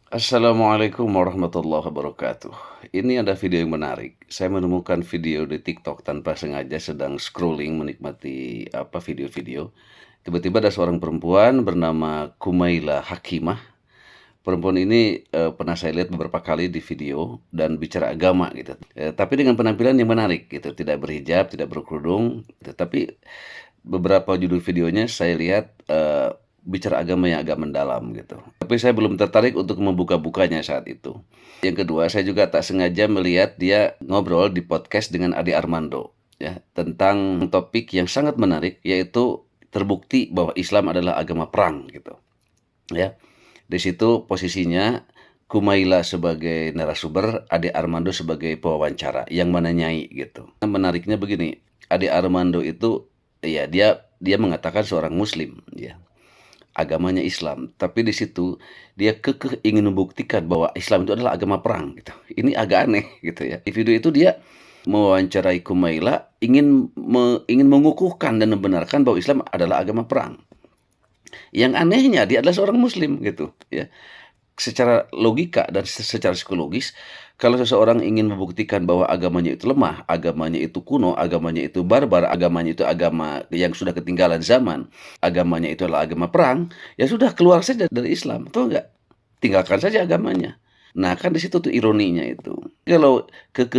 Assalamualaikum warahmatullahi wabarakatuh. Ini ada video yang menarik. Saya menemukan video di TikTok tanpa sengaja sedang scrolling menikmati video-video. Tiba-tiba ada seorang perempuan bernama Kumaila Hakimah. Perempuan ini pernah saya lihat beberapa kali di video dan bicara agama gitu. Tapi dengan penampilan yang menarik gitu, tidak berhijab, tidak berkerudung. Tapi beberapa judul videonya saya lihat bicara agama yang agak mendalam gitu. Tapi saya belum tertarik untuk membuka-bukanya saat itu. Yang kedua, saya juga tak sengaja melihat dia ngobrol di podcast dengan Ade Armando ya tentang topik yang sangat menarik, yaitu terbukti bahwa Islam adalah agama perang gitu. Ya. Di situ posisinya Kumaila sebagai narasumber, Ade Armando sebagai pewawancara yang menanyai gitu. Menariknya begini, Ade Armando itu ya dia mengatakan seorang muslim ya, agamanya Islam, tapi di situ dia kekeh ingin membuktikan bahwa Islam itu adalah agama perang gitu. Ini agak aneh gitu ya. Di video itu dia mewawancarai Kumaila ingin mengukuhkan dan membenarkan bahwa Islam adalah agama perang. Yang anehnya dia adalah seorang muslim gitu ya. Secara logika dan secara psikologis, kalau seseorang ingin membuktikan bahwa agamanya itu lemah, agamanya itu kuno, agamanya itu barbar, agamanya itu agama yang sudah ketinggalan zaman, agamanya itu adalah agama perang, ya sudah keluar saja dari Islam, betul nggak? Tinggalkan saja agamanya. Nah, kan di situ tuh ironinya itu. Kalau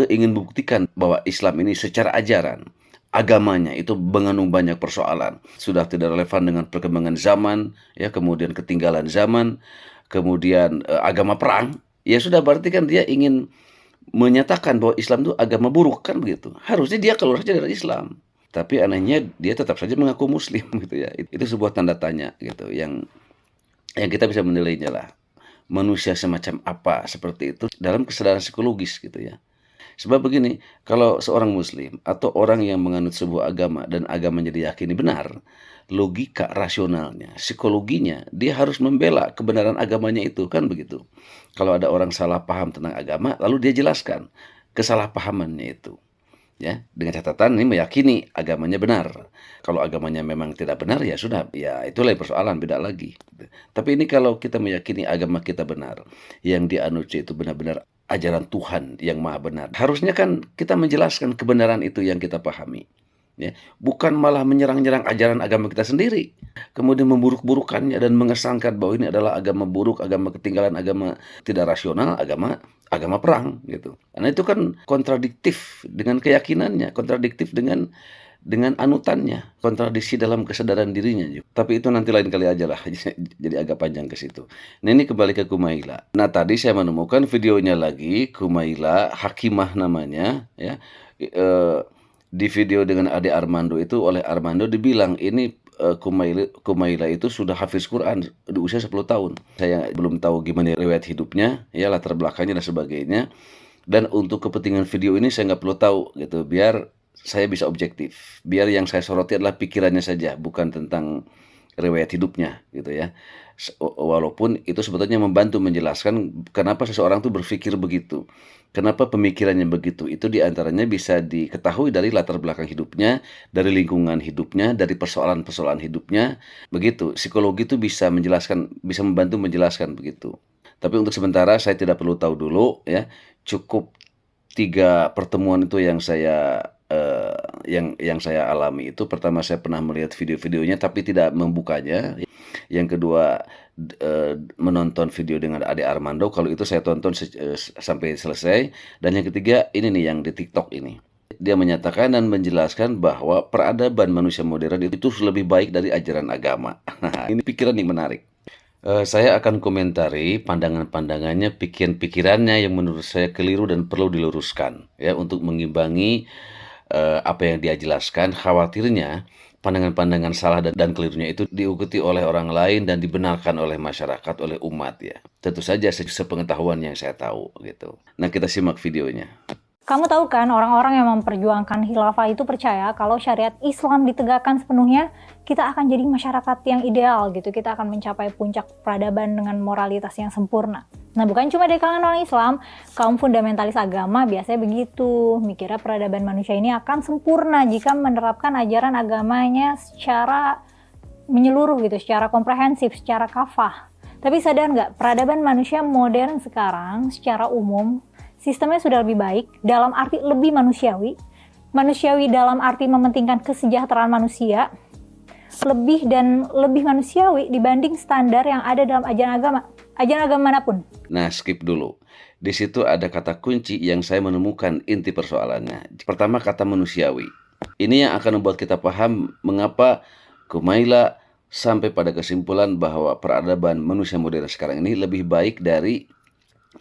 ingin membuktikan bahwa Islam ini secara ajaran, agamanya itu mengandung banyak persoalan, sudah tidak relevan dengan perkembangan zaman, ya kemudian ketinggalan zaman, kemudian agama perang, ya sudah berarti kan dia ingin menyatakan bahwa Islam itu agama buruk kan begitu. Harusnya dia keluar saja dari Islam. Tapi anehnya dia tetap saja mengaku muslim gitu ya. Itu sebuah tanda tanya gitu yang kita bisa menilainya lah. Manusia semacam apa seperti itu dalam kesadaran psikologis gitu ya. Sebab begini, kalau seorang muslim atau orang yang menganut sebuah agama dan agamanya diyakini benar, logika rasionalnya, psikologinya, dia harus membela kebenaran agamanya itu, kan begitu. Kalau ada orang salah paham tentang agama, lalu dia jelaskan kesalahpahamannya itu. Ya, dengan catatan ini meyakini agamanya benar. Kalau agamanya memang tidak benar, ya sudah, ya itulah persoalan, beda lagi. Tapi ini kalau kita meyakini agama kita benar, yang dianut itu benar-benar ajaran Tuhan yang maha benar. Harusnya kan kita menjelaskan kebenaran itu yang kita pahami. Ya, bukan malah menyerang-nyerang ajaran agama kita sendiri, kemudian memburuk-burukannya dan mengesankan bahwa ini adalah agama buruk, agama ketinggalan, agama tidak rasional, agama perang gitu. Karena itu kan kontradiktif dengan keyakinannya, kontradiktif dengan anutannya, kontradiksi dalam kesadaran dirinya juga. Tapi itu nanti lain kali aja lah, jadi agak panjang ke situ. Nah ini kembali ke Kumaila. Nah tadi saya menemukan videonya lagi, Kumaila Hakimah namanya, ya. Di video dengan Ade Armando itu oleh Armando dibilang ini Kumaila itu sudah hafiz Quran di usia 10 tahun. Saya belum tahu gimana riwayat hidupnya, ya latar belakangnya dan sebagainya. Dan untuk kepentingan video ini saya nggak perlu tahu gitu, biar saya bisa objektif. Biar yang saya soroti adalah pikirannya saja, bukan tentang riwayat hidupnya gitu ya. Walaupun itu sebetulnya membantu menjelaskan kenapa seseorang tuh berpikir begitu. Kenapa pemikirannya begitu. Itu diantaranya bisa diketahui dari latar belakang hidupnya, dari lingkungan hidupnya, dari persoalan-persoalan hidupnya. Begitu, psikologi itu bisa menjelaskan, bisa membantu menjelaskan begitu. Tapi untuk sementara saya tidak perlu tahu dulu ya. Cukup 3 pertemuan itu yang saya yang saya alami itu. Pertama, saya pernah melihat video-videonya tapi tidak membukanya. Yang kedua, menonton video dengan Ade Armando, kalau itu saya tonton sampai selesai. Dan yang ketiga, ini nih yang di TikTok ini. Dia menyatakan dan menjelaskan bahwa peradaban manusia modern itu lebih baik dari ajaran agama. Nah, ini pikiran yang menarik. Saya akan komentari pandangan-pandangannya, pikiran-pikirannya yang menurut saya keliru dan perlu diluruskan ya untuk mengimbangi apa yang dia jelaskan. Khawatirnya pandangan-pandangan salah dan kelirunya itu diikuti oleh orang lain dan dibenarkan oleh masyarakat, oleh umat ya. Tentu saja sepengetahuan yang saya tahu gitu. Nah, kita simak videonya. Kamu tahu kan orang-orang yang memperjuangkan khilafah itu percaya kalau syariat Islam ditegakkan sepenuhnya, kita akan jadi masyarakat yang ideal gitu. Kita akan mencapai puncak peradaban dengan moralitas yang sempurna. Nah, bukan cuma dari kalangan orang Islam, kaum fundamentalis agama biasanya begitu. Mikirnya peradaban manusia ini akan sempurna jika menerapkan ajaran agamanya secara menyeluruh gitu, secara komprehensif, secara kafah. Tapi sadar nggak, peradaban manusia modern sekarang secara umum sistemnya sudah lebih baik, dalam arti lebih manusiawi. Manusiawi dalam arti mementingkan kesejahteraan manusia, lebih manusiawi dibanding standar yang ada dalam ajaran agama manapun. Nah, skip dulu. Di situ ada kata kunci yang saya menemukan inti persoalannya. Pertama, kata manusiawi. Ini yang akan membuat kita paham mengapa Kumaila sampai pada kesimpulan bahwa peradaban manusia modern sekarang ini lebih baik dari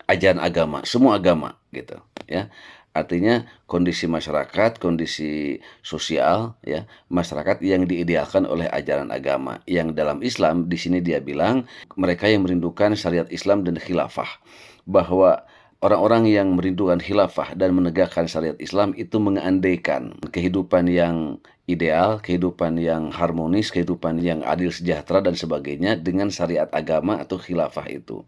ajaran agama, semua agama gitu, ya. Artinya kondisi masyarakat, kondisi sosial, ya, masyarakat yang diidealkan oleh ajaran agama. Yang dalam Islam di sini dia bilang mereka yang merindukan syariat Islam dan khilafah, bahwa orang-orang yang merindukan khilafah dan menegakkan syariat Islam itu mengandaikan kehidupan yang ideal, kehidupan yang harmonis, kehidupan yang adil sejahtera dan sebagainya dengan syariat agama atau khilafah itu.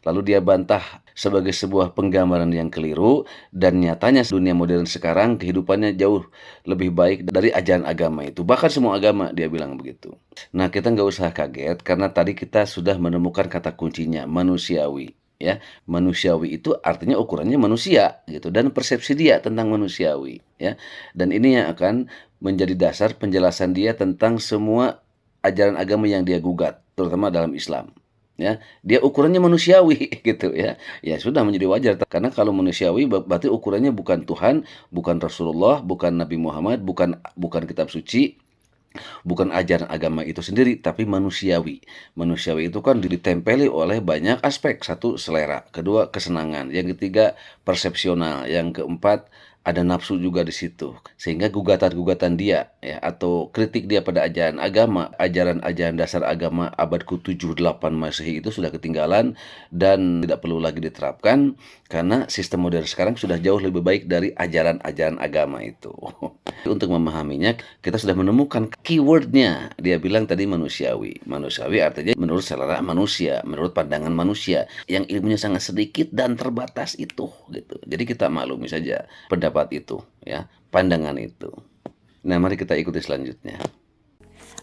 Lalu dia bantah sebagai sebuah penggambaran yang keliru, dan nyatanya dunia modern sekarang kehidupannya jauh lebih baik dari ajaran agama itu. Bahkan semua agama, dia bilang begitu. Nah, kita nggak usah kaget karena tadi kita sudah menemukan kata kuncinya, manusiawi. Ya, manusiawi itu artinya ukurannya manusia gitu, dan persepsi dia tentang manusiawi, ya. Dan ini yang akan menjadi dasar penjelasan dia tentang semua ajaran agama yang dia gugat, terutama dalam Islam. Ya, dia ukurannya manusiawi gitu, ya. Ya sudah, menjadi wajar karena kalau manusiawi berarti ukurannya bukan Tuhan, bukan Rasulullah, bukan Nabi Muhammad, bukan kitab suci, bukan ajaran agama itu sendiri, tapi manusiawi. Manusiawi itu kan ditempeli oleh banyak aspek. Satu, selera. Kedua, kesenangan. Yang ketiga, persepsional. Yang keempat, ada nafsu juga di situ. Sehingga gugatan-gugatan dia, ya, atau kritik dia pada ajaran agama, ajaran-ajaran dasar agama abad ke-7, 8 Masehi itu sudah ketinggalan dan tidak perlu lagi diterapkan karena sistem modern sekarang sudah jauh lebih baik dari ajaran-ajaran agama itu. Untuk memahaminya, kita sudah menemukan keywordnya. Dia bilang tadi manusiawi. Manusiawi artinya menurut selera manusia, menurut pandangan manusia, yang ilmunya sangat sedikit dan terbatas itu, gitu. Jadi kita maklumi saja pendapat itu, ya, pandangan itu. Nah, mari kita ikuti selanjutnya.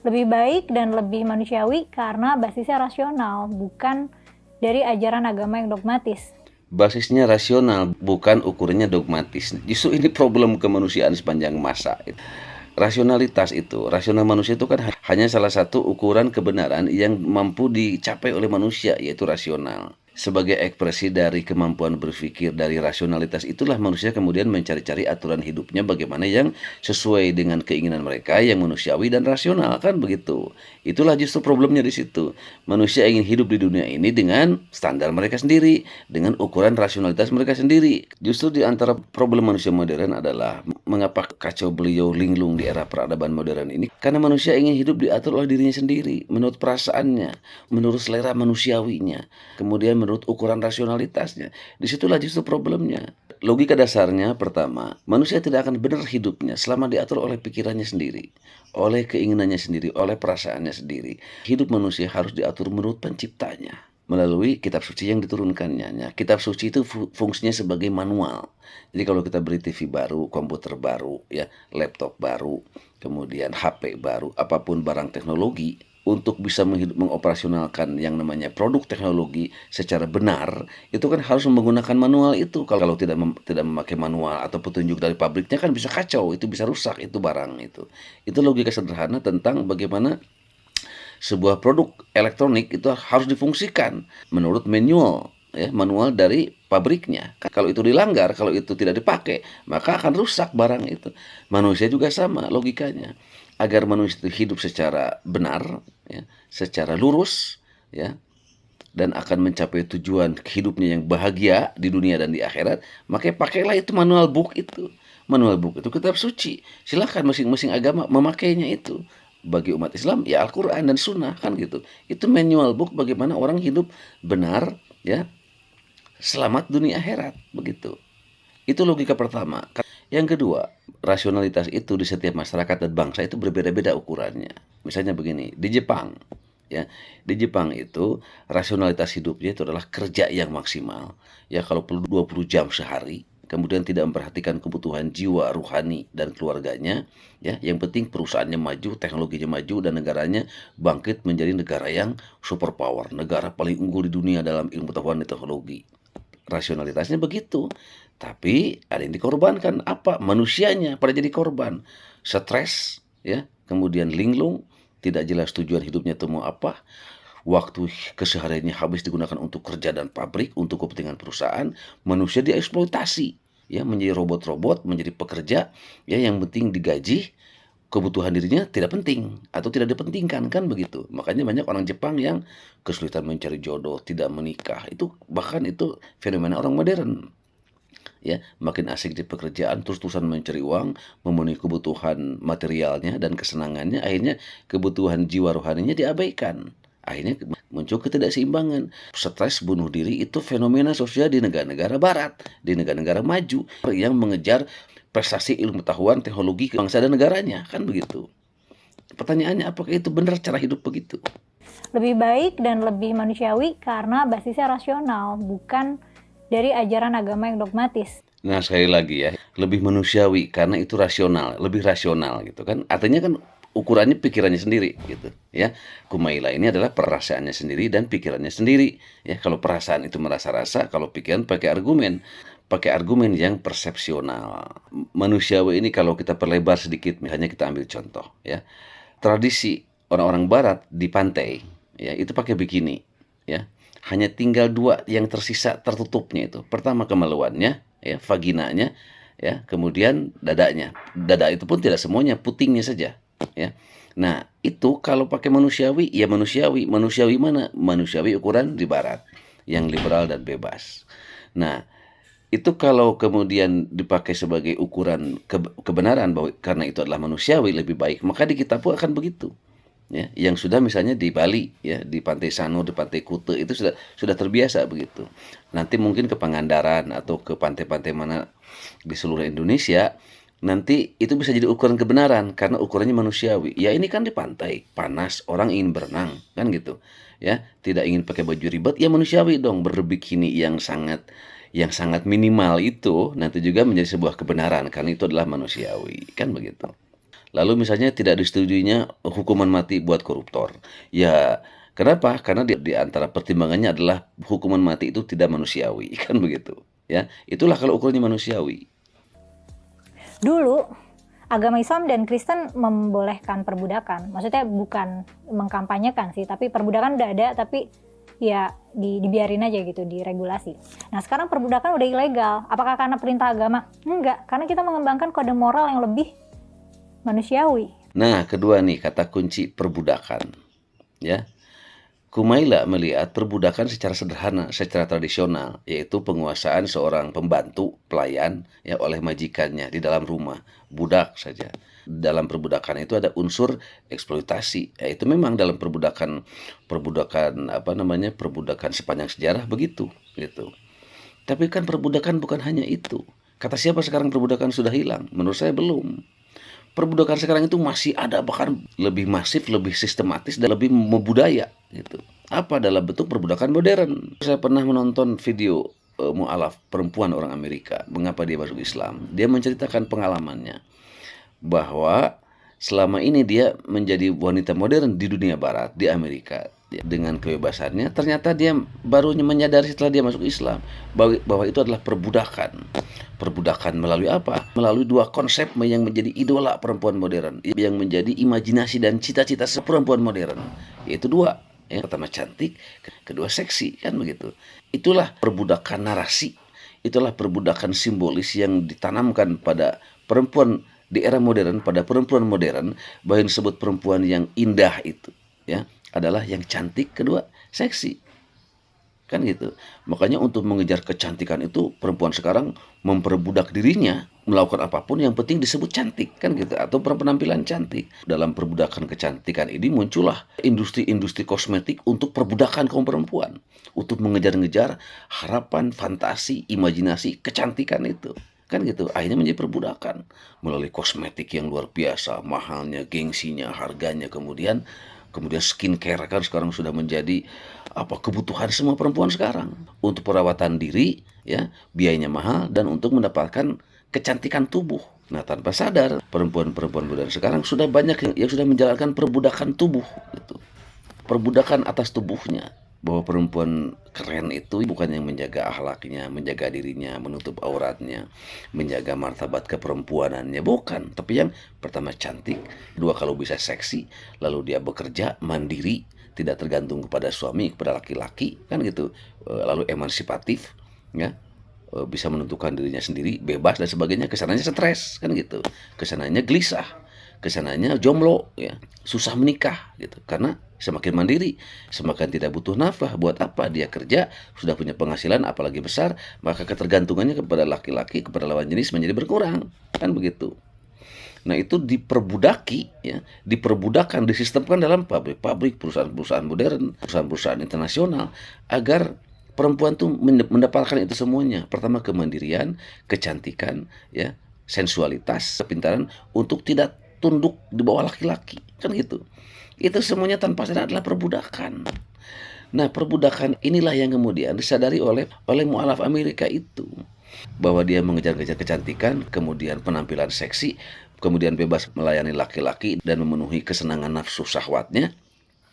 Lebih baik dan lebih manusiawi karena basisnya rasional, bukan dari ajaran agama yang dogmatis. Basisnya rasional, bukan ukurannya dogmatis. Justru ini problem kemanusiaan sepanjang masa. Rasionalitas itu, rasional manusia itu kan hanya salah satu ukuran kebenaran yang mampu dicapai oleh manusia, yaitu rasional. Sebagai ekspresi dari kemampuan berpikir dari rasionalitas itulah manusia kemudian mencari-cari aturan hidupnya bagaimana yang sesuai dengan keinginan mereka yang manusiawi dan rasional, kan begitu. Itulah justru problemnya di situ. Manusia ingin hidup di dunia ini dengan standar mereka sendiri, dengan ukuran rasionalitas mereka sendiri. Justru di antara problem manusia modern adalah mengapa kacau beliau linglung di era peradaban modern ini? Karena manusia ingin hidup diatur oleh dirinya sendiri, menurut perasaannya, menurut selera manusiawinya, kemudian menurut ukuran rasionalitasnya. Disitulah justru problemnya. Logika dasarnya pertama, manusia tidak akan benar hidupnya selama diatur oleh pikirannya sendiri, oleh keinginannya sendiri, oleh perasaannya sendiri. Hidup manusia harus diatur menurut penciptanya melalui kitab suci yang diturunkannya. Kitab suci itu fungsinya sebagai manual. Jadi kalau kita beli TV baru, komputer baru, ya, laptop baru, kemudian HP baru, apapun barang teknologi, untuk bisa mengoperasionalkan yang namanya produk teknologi secara benar, itu kan harus menggunakan manual itu. Kalau tidak memakai manual atau petunjuk dari pabriknya kan bisa kacau, itu bisa rusak itu barang itu. Itu logika sederhana tentang bagaimana sebuah produk elektronik itu harus difungsikan menurut manual, ya, manual dari pabriknya. Kalau itu dilanggar, kalau itu tidak dipakai, maka akan rusak barang itu. Manusia juga sama logikanya. Agar manusia itu hidup secara benar, ya, secara lurus, ya, dan akan mencapai tujuan hidupnya yang bahagia di dunia dan di akhirat, maka pakailah itu manual book itu. Manual book itu kitab suci. Silakan masing-masing agama memakainya itu. Bagi umat Islam ya Al-Quran dan Sunnah, kan gitu. Itu manual book bagaimana orang hidup benar, ya, selamat dunia akhirat, begitu. Itu logika pertama. Yang kedua, rasionalitas itu di setiap masyarakat dan bangsa itu berbeda-beda ukurannya. Misalnya begini, di Jepang, ya, di Jepang itu rasionalitas hidupnya itu adalah kerja yang maksimal. Ya, kalau perlu 20 jam sehari, kemudian tidak memperhatikan kebutuhan jiwa, rohani, dan keluarganya, ya. Yang penting perusahaannya maju, teknologinya maju, dan negaranya bangkit menjadi negara yang superpower, negara paling unggul di dunia dalam ilmu pengetahuan dan teknologi. Rasionalitasnya begitu. Tapi ada yang dikorbankan, apa? Manusianya pada jadi korban. Stres, ya, kemudian linglung, tidak jelas tujuan hidupnya itu mau apa. Waktu kesehariannya habis digunakan untuk kerja dan pabrik, untuk kepentingan perusahaan, manusia dieksploitasi, ya, menjadi robot-robot, menjadi pekerja, ya, yang penting digaji, kebutuhan dirinya tidak penting atau tidak dipentingkan, kan begitu. Makanya banyak orang Jepang yang kesulitan mencari jodoh, tidak menikah. Itu bahkan itu fenomena orang modern. Ya, makin asik di pekerjaan, terus-terusan mencari uang, memenuhi kebutuhan materialnya dan kesenangannya, akhirnya kebutuhan jiwa rohaninya diabaikan. Akhirnya muncul ketidakseimbangan. Stres, bunuh diri itu fenomena sosial di negara-negara barat, di negara-negara maju yang mengejar prestasi ilmu pengetahuan, teknologi bangsa dan negaranya, kan begitu. Pertanyaannya, apakah itu benar cara hidup begitu? Lebih baik dan lebih manusiawi karena basisnya rasional, bukan dari ajaran agama yang dogmatis. Nah, sekali lagi ya, lebih manusiawi karena itu rasional, lebih rasional gitu kan. Artinya kan ukurannya pikirannya sendiri gitu ya. Kumaila ini adalah perasaannya sendiri dan pikirannya sendiri ya. Kalau perasaan itu merasa rasa, kalau pikiran pakai argumen yang persepsional. Manusiawi ini kalau kita perlebar sedikit, misalnya kita ambil contoh ya. Tradisi orang-orang barat di pantai ya, itu pakai bikini ya. Hanya tinggal dua yang tersisa tertutupnya itu. Pertama kemaluannya, ya, vaginanya, ya, kemudian dadanya. Dada itu pun tidak semuanya, putingnya saja, ya. Nah, itu kalau pakai manusiawi, ya manusiawi. Manusiawi mana? Manusiawi ukuran di barat, yang liberal dan bebas. Nah, itu kalau kemudian dipakai sebagai ukuran kebenaran bahwa karena itu adalah manusiawi lebih baik, maka di kita pun akan begitu. Ya, yang sudah misalnya di Bali ya, di Pantai Sanur, di Pantai Kute itu sudah terbiasa begitu. Nanti mungkin ke Pangandaran atau ke pantai-pantai mana di seluruh Indonesia, nanti itu bisa jadi ukuran kebenaran karena ukurannya manusiawi. Ya ini kan di pantai, panas, orang ingin berenang, kan gitu. Ya, tidak ingin pakai baju ribet, ya manusiawi dong berbikini yang sangat minimal itu nanti juga menjadi sebuah kebenaran karena itu adalah manusiawi, kan begitu. Lalu misalnya tidak disetujuinya hukuman mati buat koruptor. Ya, kenapa? Karena di antara pertimbangannya adalah hukuman mati itu tidak manusiawi, kan begitu. Ya, itulah kalau ukurannya manusiawi. Dulu, agama Islam dan Kristen membolehkan perbudakan. Maksudnya bukan mengkampanyekan sih, tapi perbudakan udah ada, tapi ya dibiarin aja gitu, diregulasi. Nah sekarang perbudakan udah ilegal. Apakah karena perintah agama? Enggak, karena kita mengembangkan kode moral yang lebih manusiawi. Nah, kedua nih kata kunci perbudakan. Ya. Kumaila melihat perbudakan secara sederhana, secara tradisional, yaitu penguasaan seorang pembantu, pelayan, ya, oleh majikannya di dalam rumah, budak saja. Dalam perbudakan itu ada unsur eksploitasi, yaitu memang dalam perbudakan perbudakan sepanjang sejarah begitu, gitu. Tapi kan perbudakan bukan hanya itu. Kata siapa sekarang perbudakan sudah hilang? Menurut saya belum. Perbudakan sekarang itu masih ada, bahkan lebih masif, lebih sistematis, dan lebih membudaya gitu. Apa? Dalam bentuk perbudakan modern. Saya pernah menonton video mu'alaf perempuan orang Amerika, mengapa dia masuk Islam. Dia menceritakan pengalamannya bahwa selama ini dia menjadi wanita modern di dunia barat, di Amerika. Dengan kebebasannya, ternyata dia baru menyadari setelah dia masuk Islam bahwa itu adalah perbudakan. Perbudakan melalui apa? Melalui dua konsep yang menjadi idola perempuan modern, yang menjadi imajinasi dan cita-cita perempuan modern, yaitu dua. Yang pertama cantik, kedua seksi, kan begitu. Itulah perbudakan narasi, itulah perbudakan simbolis yang ditanamkan pada perempuan di era modern, pada perempuan modern, bahwa yang disebut perempuan yang indah itu, ya, adalah yang cantik, kedua seksi, kan gitu. Makanya untuk mengejar kecantikan itu perempuan sekarang memperbudak dirinya, melakukan apapun yang penting disebut cantik, kan gitu, atau penampilan cantik. Dalam perbudakan kecantikan ini muncullah industri-industri kosmetik untuk perbudakan kaum perempuan, untuk mengejar-ngejar harapan, fantasi, imajinasi kecantikan itu, kan gitu. Akhirnya menjadi perbudakan melalui kosmetik yang luar biasa, mahalnya, gengsinya, harganya, kemudian Kemudian skincare kan sekarang sudah menjadi kebutuhan semua perempuan sekarang. Untuk perawatan diri ya, biayanya mahal dan untuk mendapatkan kecantikan tubuh. Nah, tanpa sadar perempuan-perempuan modern sekarang sudah banyak yang sudah menjalankan perbudakan tubuh gitu. Perbudakan atas tubuhnya. Bahwa perempuan keren itu bukan yang menjaga akhlaknya, menjaga dirinya, menutup auratnya, menjaga martabat keperempuanannya, bukan. Tapi yang pertama cantik, dua kalau bisa seksi, lalu dia bekerja mandiri, tidak tergantung kepada suami, kepada laki-laki, kan gitu. Lalu emansipatif, ya, bisa menentukan dirinya sendiri, bebas dan sebagainya. Kesananya stres, kan gitu. Kesananya gelisah, kesananya jomblo, ya, susah menikah gitu. Karena semakin mandiri, semakin tidak butuh nafkah. Buat apa dia kerja, sudah punya penghasilan apalagi besar, maka ketergantungannya kepada laki-laki, kepada lawan jenis menjadi berkurang, kan begitu. Nah, itu diperbudaki, ya, diperbudakan, disistemkan dalam pabrik-pabrik, perusahaan-perusahaan modern, perusahaan-perusahaan internasional, agar perempuan tuh mendapatkan itu semuanya. Pertama kemandirian, kecantikan, ya, sensualitas, kepintaran untuk tidak tunduk di bawah laki-laki, kan gitu. Itu semuanya tanpa sadar adalah perbudakan. Nah, perbudakan inilah yang kemudian disadari oleh mualaf Amerika itu, bahwa dia mengejar-ngejar kecantikan, kemudian penampilan seksi, kemudian bebas melayani laki-laki dan memenuhi kesenangan nafsu syahwatnya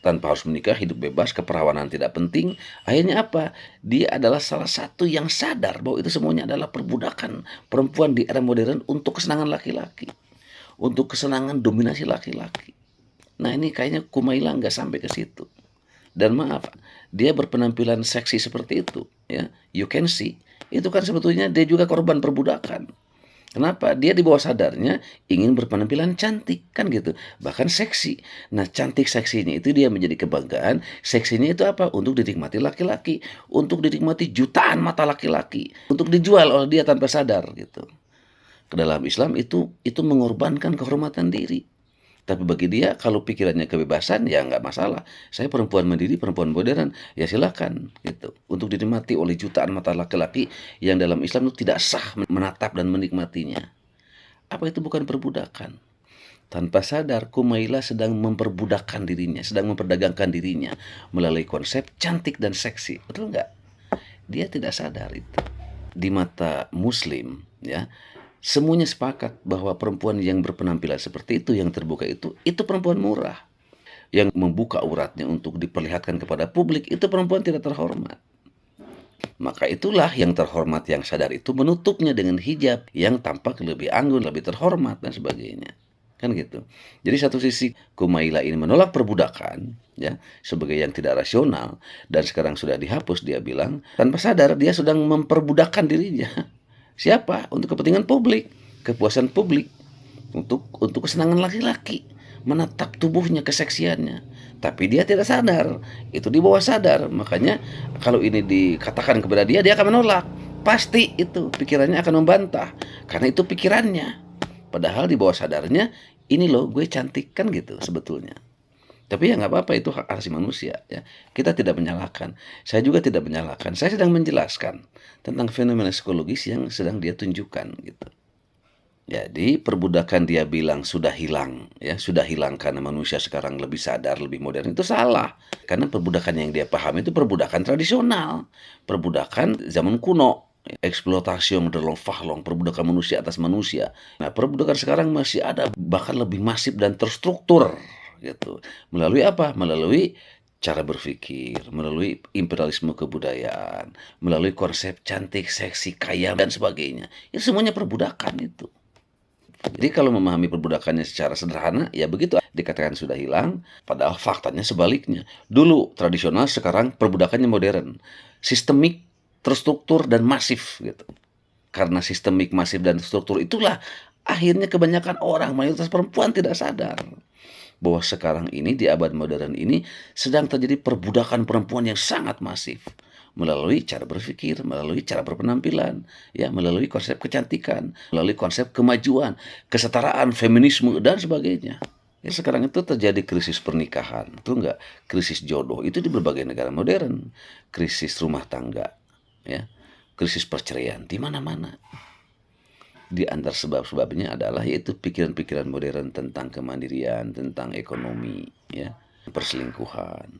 tanpa harus menikah, hidup bebas, keperawanan tidak penting. Akhirnya apa? Dia adalah salah satu yang sadar bahwa itu semuanya adalah perbudakan perempuan di era modern untuk kesenangan laki-laki, untuk kesenangan dominasi laki-laki. Nah, ini kayaknya Kumaila nggak sampai ke situ. Dan maaf, dia berpenampilan seksi seperti itu, ya, you can see, itu kan sebetulnya dia juga korban perbudakan. Kenapa? Dia di bawah sadarnya ingin berpenampilan cantik, kan gitu, bahkan seksi. Nah, cantik seksinya itu dia menjadi kebanggaan. Seksinya itu apa? Untuk dinikmati laki-laki, untuk dinikmati jutaan mata laki-laki, untuk dijual oleh dia tanpa sadar gitu. Ke dalam Islam itu mengorbankan kehormatan diri. Tapi bagi dia kalau pikirannya kebebasan ya nggak masalah. Saya perempuan mandiri, perempuan modern, ya silakan gitu. Untuk dinikmati oleh jutaan mata laki-laki yang dalam Islam itu tidak sah menatap dan menikmatinya. Apa itu bukan perbudakan? Tanpa sadar Kumaila sedang memperbudakkan dirinya, sedang memperdagangkan dirinya melalui konsep cantik dan seksi. Betul nggak? Dia tidak sadar itu. Di mata Muslim, ya, semuanya sepakat bahwa perempuan yang berpenampilan seperti itu, yang terbuka itu perempuan murah. Yang membuka auratnya untuk diperlihatkan kepada publik, itu perempuan tidak terhormat. Maka itulah yang terhormat yang sadar itu menutupnya dengan hijab yang tampak lebih anggun, lebih terhormat dan sebagainya. Kan gitu. Jadi satu sisi Kumaila ini menolak perbudakan, ya, sebagai yang tidak rasional, dan sekarang sudah dihapus. Dia bilang tanpa sadar dia sedang memperbudakkan dirinya. Siapa? Untuk kepentingan publik, kepuasan publik, untuk kesenangan laki-laki, menatap tubuhnya, keseksiannya. Tapi dia tidak sadar, itu di bawah sadar. Makanya kalau ini dikatakan kepada dia akan menolak. Pasti itu pikirannya akan membantah, karena itu pikirannya. Padahal di bawah sadarnya, ini loh gue cantik, kan gitu sebetulnya. Tapi ya nggak apa-apa, itu hak asasi manusia, ya. Kita tidak menyalahkan. Saya juga tidak menyalahkan. Saya sedang menjelaskan tentang fenomena psikologis yang sedang dia tunjukkan gitu. Jadi perbudakan dia bilang sudah hilang, ya, sudah hilang karena manusia sekarang lebih sadar, lebih modern, itu salah. Karena perbudakan yang dia pahami itu perbudakan tradisional, perbudakan zaman kuno, eksploitasi dalam fahlong, perbudakan manusia atas manusia. Nah, perbudakan sekarang masih ada, bahkan lebih masif dan terstruktur gitu. Melalui apa? Melalui cara berpikir, melalui imperialisme kebudayaan, melalui konsep cantik, seksi, kaya dan sebagainya. Itu semuanya perbudakan itu. Jadi kalau memahami perbudakannya secara sederhana, ya begitu dikatakan sudah hilang, padahal faktanya sebaliknya. Dulu tradisional, sekarang perbudakannya modern. Sistemik, terstruktur, dan masif gitu. Karena sistemik, masif, dan struktur itulah akhirnya kebanyakan orang, mayoritas perempuan tidak sadar bahwa sekarang ini di abad modern ini sedang terjadi perbudakan perempuan yang sangat masif. Melalui cara berpikir, melalui cara berpenampilan, ya, melalui konsep kecantikan, melalui konsep kemajuan, kesetaraan, feminisme dan sebagainya. Ya, sekarang itu terjadi krisis pernikahan, itu enggak, krisis jodoh itu di berbagai negara modern, krisis rumah tangga, ya, krisis perceraian di mana-mana. Di antara sebab-sebabnya adalah yaitu pikiran-pikiran modern tentang kemandirian, tentang ekonomi, ya. perselingkuhan.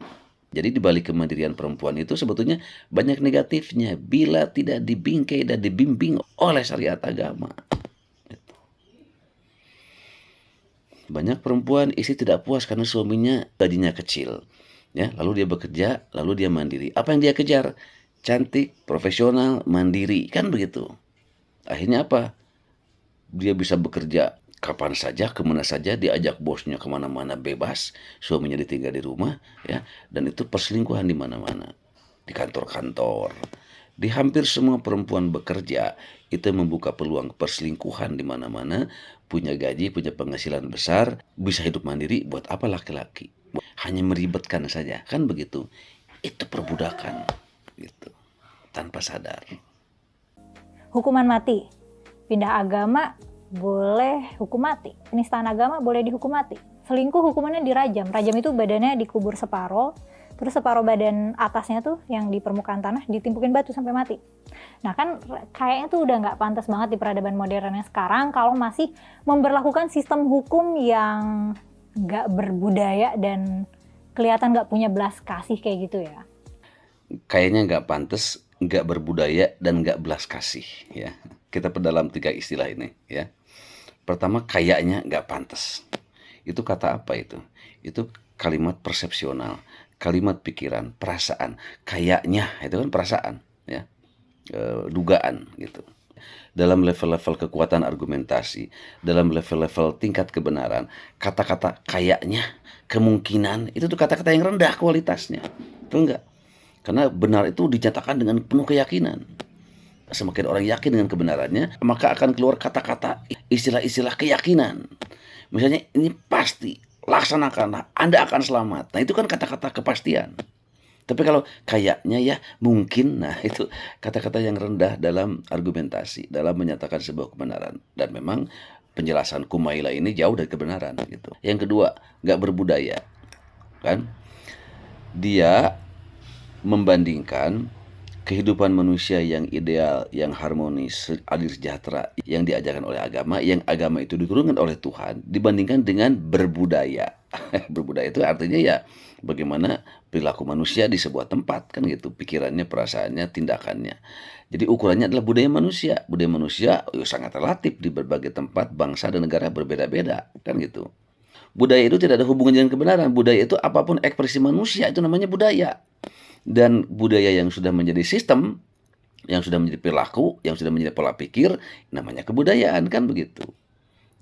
Jadi di balik kemandirian perempuan itu sebetulnya banyak negatifnya bila tidak dibingkai dan dibimbing oleh syariat agama. Banyak perempuan istri tidak puas karena suaminya gajinya kecil. Ya, lalu dia bekerja, lalu dia mandiri. Apa yang dia kejar? Cantik, profesional, mandiri, kan begitu. Akhirnya apa? Dia bisa bekerja kapan saja, kemana saja, diajak bosnya kemana-mana bebas, suaminya ditinggal di rumah, ya, dan itu perselingkuhan di mana-mana, di kantor-kantor, di hampir semua perempuan bekerja, itu membuka peluang perselingkuhan di mana-mana, punya gaji, punya penghasilan besar, bisa hidup mandiri, buat apa laki-laki? Hanya meribetkan saja, kan begitu. Itu perbudakan, gitu, tanpa sadar. Hukuman mati, pindah agama boleh hukum mati, penistaan agama boleh dihukum mati. Selingkuh hukumannya dirajam. Rajam itu badannya dikubur separuh, terus separuh badan atasnya tuh yang di permukaan tanah ditimpukin batu sampai mati. Nah kan kayaknya tuh udah nggak pantas banget di peradaban modern yang sekarang kalau masih memberlakukan sistem hukum yang nggak berbudaya dan kelihatan nggak punya belas kasih kayak gitu ya. Kayaknya nggak pantas, nggak berbudaya, dan nggak belas kasih, ya. Kita perdalam 3 istilah ini, ya. Pertama, kayaknya nggak pantas. Itu kata apa itu? Itu kalimat persepsional, kalimat pikiran, perasaan. Kayaknya itu kan perasaan, ya, dugaan gitu. Dalam level-level kekuatan argumentasi, dalam level-level tingkat kebenaran, kata-kata kayaknya, kemungkinan, itu tuh kata-kata yang rendah kualitasnya. Betul nggak? Karena benar itu dinyatakan dengan penuh keyakinan. Semakin orang yakin dengan kebenarannya, maka akan keluar kata-kata, istilah-istilah keyakinan. Misalnya, ini pasti, laksanakanlah, Anda akan selamat. Nah, itu kan kata-kata kepastian. Tapi kalau kayaknya ya, mungkin, nah itu kata-kata yang rendah dalam argumentasi, dalam menyatakan sebuah kebenaran. Dan memang penjelasan Kumaila ini jauh dari kebenaran gitu. Yang kedua, nggak berbudaya, kan? Dia membandingkan kehidupan manusia yang ideal, yang harmonis, adil sejahtera, yang diajarkan oleh agama, yang agama itu diturunkan oleh Tuhan, dibandingkan dengan berbudaya. Berbudaya itu artinya ya bagaimana perilaku manusia di sebuah tempat, kan gitu, pikirannya, perasaannya, tindakannya. Jadi ukurannya adalah budaya manusia. Budaya manusia sangat relatif di berbagai tempat, bangsa dan negara berbeda-beda, kan gitu. Budaya itu tidak ada hubungan dengan kebenaran. Budaya itu apapun ekspresi manusia, itu namanya budaya. Dan budaya yang sudah menjadi sistem, yang sudah menjadi perilaku, yang sudah menjadi pola pikir, namanya kebudayaan, kan begitu.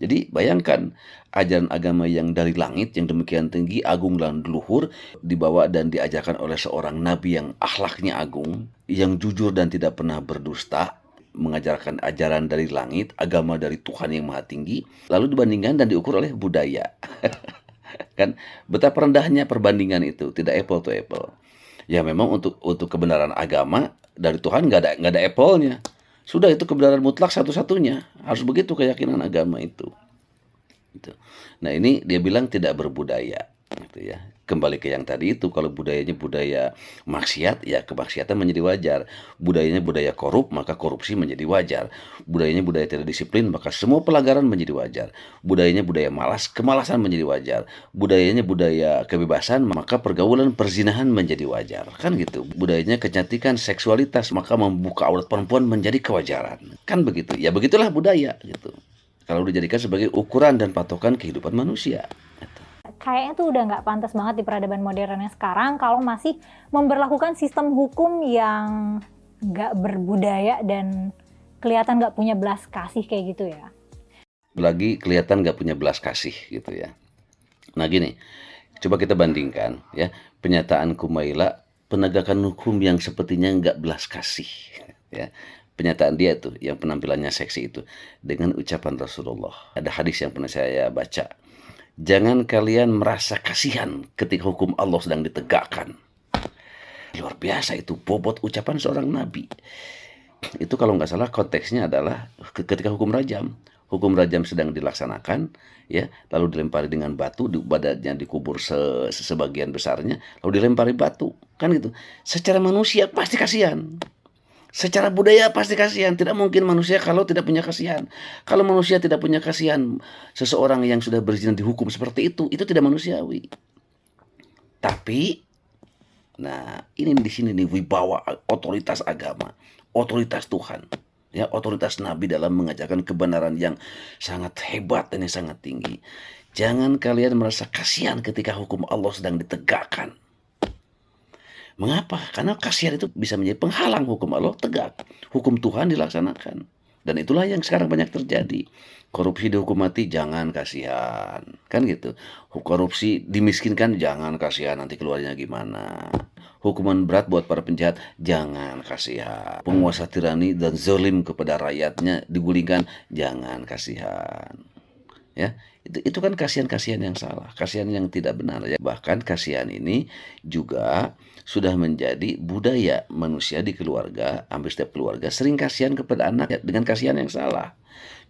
Jadi bayangkan ajaran agama yang dari langit, yang demikian tinggi, agung dan luhur, dibawa dan diajarkan oleh seorang nabi yang akhlaknya agung, yang jujur dan tidak pernah berdusta, mengajarkan ajaran dari langit, agama dari Tuhan yang maha tinggi, lalu dibandingkan dan diukur oleh budaya. Kan betapa rendahnya perbandingan itu, tidak apple to apple. Ya memang untuk kebenaran agama dari Tuhan nggak ada apple-nya. Sudah itu kebenaran mutlak satu-satunya. Harus begitu keyakinan agama itu. Gitu. Nah ini dia bilang tidak berbudaya. Gitu ya. Kembali ke yang tadi itu, kalau budayanya budaya maksiat, ya kemaksiatan menjadi wajar. Budayanya budaya korup, maka korupsi menjadi wajar. Budayanya budaya tidak disiplin, maka semua pelanggaran menjadi wajar. Budayanya budaya malas, kemalasan menjadi wajar. Budayanya budaya kebebasan, maka pergaulan perzinahan menjadi wajar. Kan gitu. Budayanya kecantikan, seksualitas, maka membuka aurat perempuan menjadi kewajaran. Kan begitu. Ya begitulah budaya gitu. Kalau dijadikan sebagai ukuran dan patokan kehidupan manusia. Kayaknya tuh udah nggak pantas banget di peradaban modern yang sekarang kalau masih memberlakukan sistem hukum yang nggak berbudaya dan kelihatan nggak punya belas kasih kayak gitu ya. Lagi kelihatan nggak punya belas kasih gitu ya. Nah gini, coba kita bandingkan ya pernyataan Kumaila, penegakan hukum yang sepertinya nggak belas kasih ya. Pernyataan dia itu yang penampilannya seksi itu dengan ucapan Rasulullah. Ada hadis yang pernah saya baca. Jangan kalian merasa kasihan ketika hukum Allah sedang ditegakkan. Luar biasa itu bobot ucapan seorang nabi. Itu kalau nggak salah konteksnya adalah ketika hukum rajam. Hukum rajam sedang dilaksanakan, ya, lalu dilempari dengan batu, badannya dikubur sebagian besarnya, lalu dilempari batu, kan gitu. Secara manusia pasti kasihan. Secara budaya pasti kasihan. Tidak mungkin manusia kalau tidak punya kasihan. Kalau manusia tidak punya kasihan, seseorang yang sudah berzina dihukum seperti itu tidak manusiawi. Tapi, nah ini di sini nih wibawa otoritas agama, otoritas Tuhan, ya otoritas Nabi dalam mengajarkan kebenaran yang sangat hebat dan yang sangat tinggi. Jangan kalian merasa kasihan ketika hukum Allah sedang ditegakkan. Mengapa? Karena kasihan itu bisa menjadi penghalang hukum Allah tegak. Hukum Tuhan dilaksanakan. Dan itulah yang sekarang banyak terjadi. Korupsi dihukum mati, jangan kasihan. Kan gitu. Korupsi dimiskinkan, jangan kasihan nanti keluarnya gimana. Hukuman berat buat para penjahat, jangan kasihan. Penguasa tirani dan zalim kepada rakyatnya digulingkan, jangan kasihan. Ya, itu kan kasihan-kasihan yang salah, kasihan yang tidak benar ya. Bahkan kasihan ini juga sudah menjadi budaya manusia di keluarga. Hampir setiap keluarga sering kasihan kepada anak ya, dengan kasihan yang salah.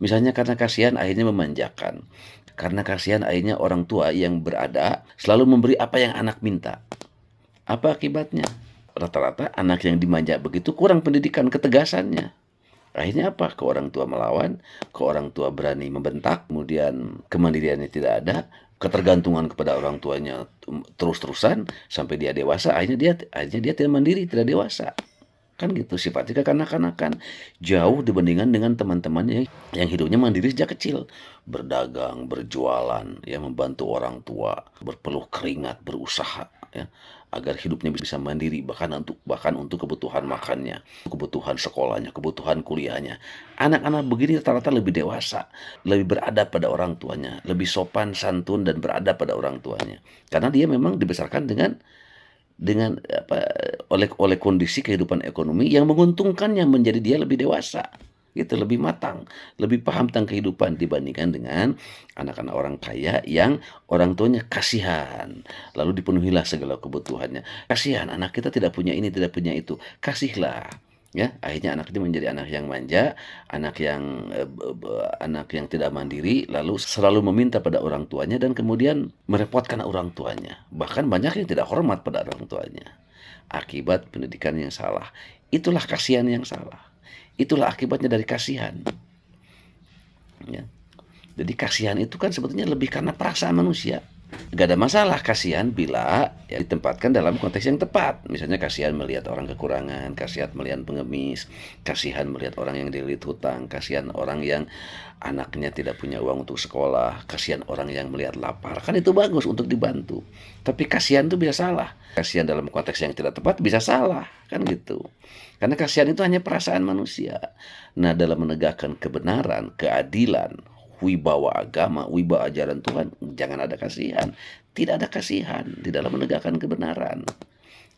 Misalnya karena kasihan akhirnya memanjakan. Karena kasihan akhirnya orang tua yang berada selalu memberi apa yang anak minta. Apa akibatnya? Rata-rata anak yang dimanja begitu kurang pendidikan ketegasannya. Akhirnya apa? Ke orang tua melawan, ke orang tua berani membentak, kemudian kemandiriannya tidak ada, ketergantungan kepada orang tuanya terus-terusan sampai dia dewasa, akhirnya dia tidak mandiri, tidak dewasa. Kan gitu, sifatnya kekanak-kanakan, jauh dibandingkan dengan teman-temannya yang hidupnya mandiri sejak kecil, berdagang, berjualan, ya membantu orang tua, berpeluh keringat, berusaha, ya, agar hidupnya bisa mandiri bahkan untuk kebutuhan makannya, kebutuhan sekolahnya, kebutuhan kuliahnya. Anak-anak begini rata-rata lebih dewasa, lebih beradab pada orang tuanya, lebih sopan santun dan beradab pada orang tuanya. Karena dia memang dibesarkan dengan oleh kondisi kehidupan ekonomi yang menguntungkannya menjadi dia lebih dewasa. Gitu, lebih matang, lebih paham tentang kehidupan dibandingkan dengan anak-anak orang kaya yang orang tuanya kasihan, lalu dipenuhilah segala kebutuhannya. Kasihan anak kita tidak punya ini, tidak punya itu, kasihlah. Ya, akhirnya anak itu menjadi anak yang manja, anak yang tidak mandiri, lalu selalu meminta pada orang tuanya dan kemudian merepotkan orang tuanya. Bahkan banyak yang tidak hormat pada orang tuanya. Akibat pendidikan yang salah. Itulah kasihan yang salah. Itulah akibatnya dari kasihan. Ya. Jadi kasihan itu kan sebetulnya lebih karena perasaan manusia. Gak ada masalah kasihan bila ya, ditempatkan dalam konteks yang tepat. Misalnya kasihan melihat orang kekurangan, kasihan melihat pengemis, kasihan melihat orang yang dililit hutang, kasihan orang yang anaknya tidak punya uang untuk sekolah, kasihan orang yang melihat lapar. Kan itu bagus untuk dibantu. Tapi kasihan itu bisa salah. Kasihan dalam konteks yang tidak tepat bisa salah, kan gitu. Karena kasihan itu hanya perasaan manusia. Nah, dalam menegakkan kebenaran, keadilan, wibawa agama, wibawa ajaran Tuhan, jangan ada kasihan. Tidak ada kasihan di dalam menegakkan kebenaran.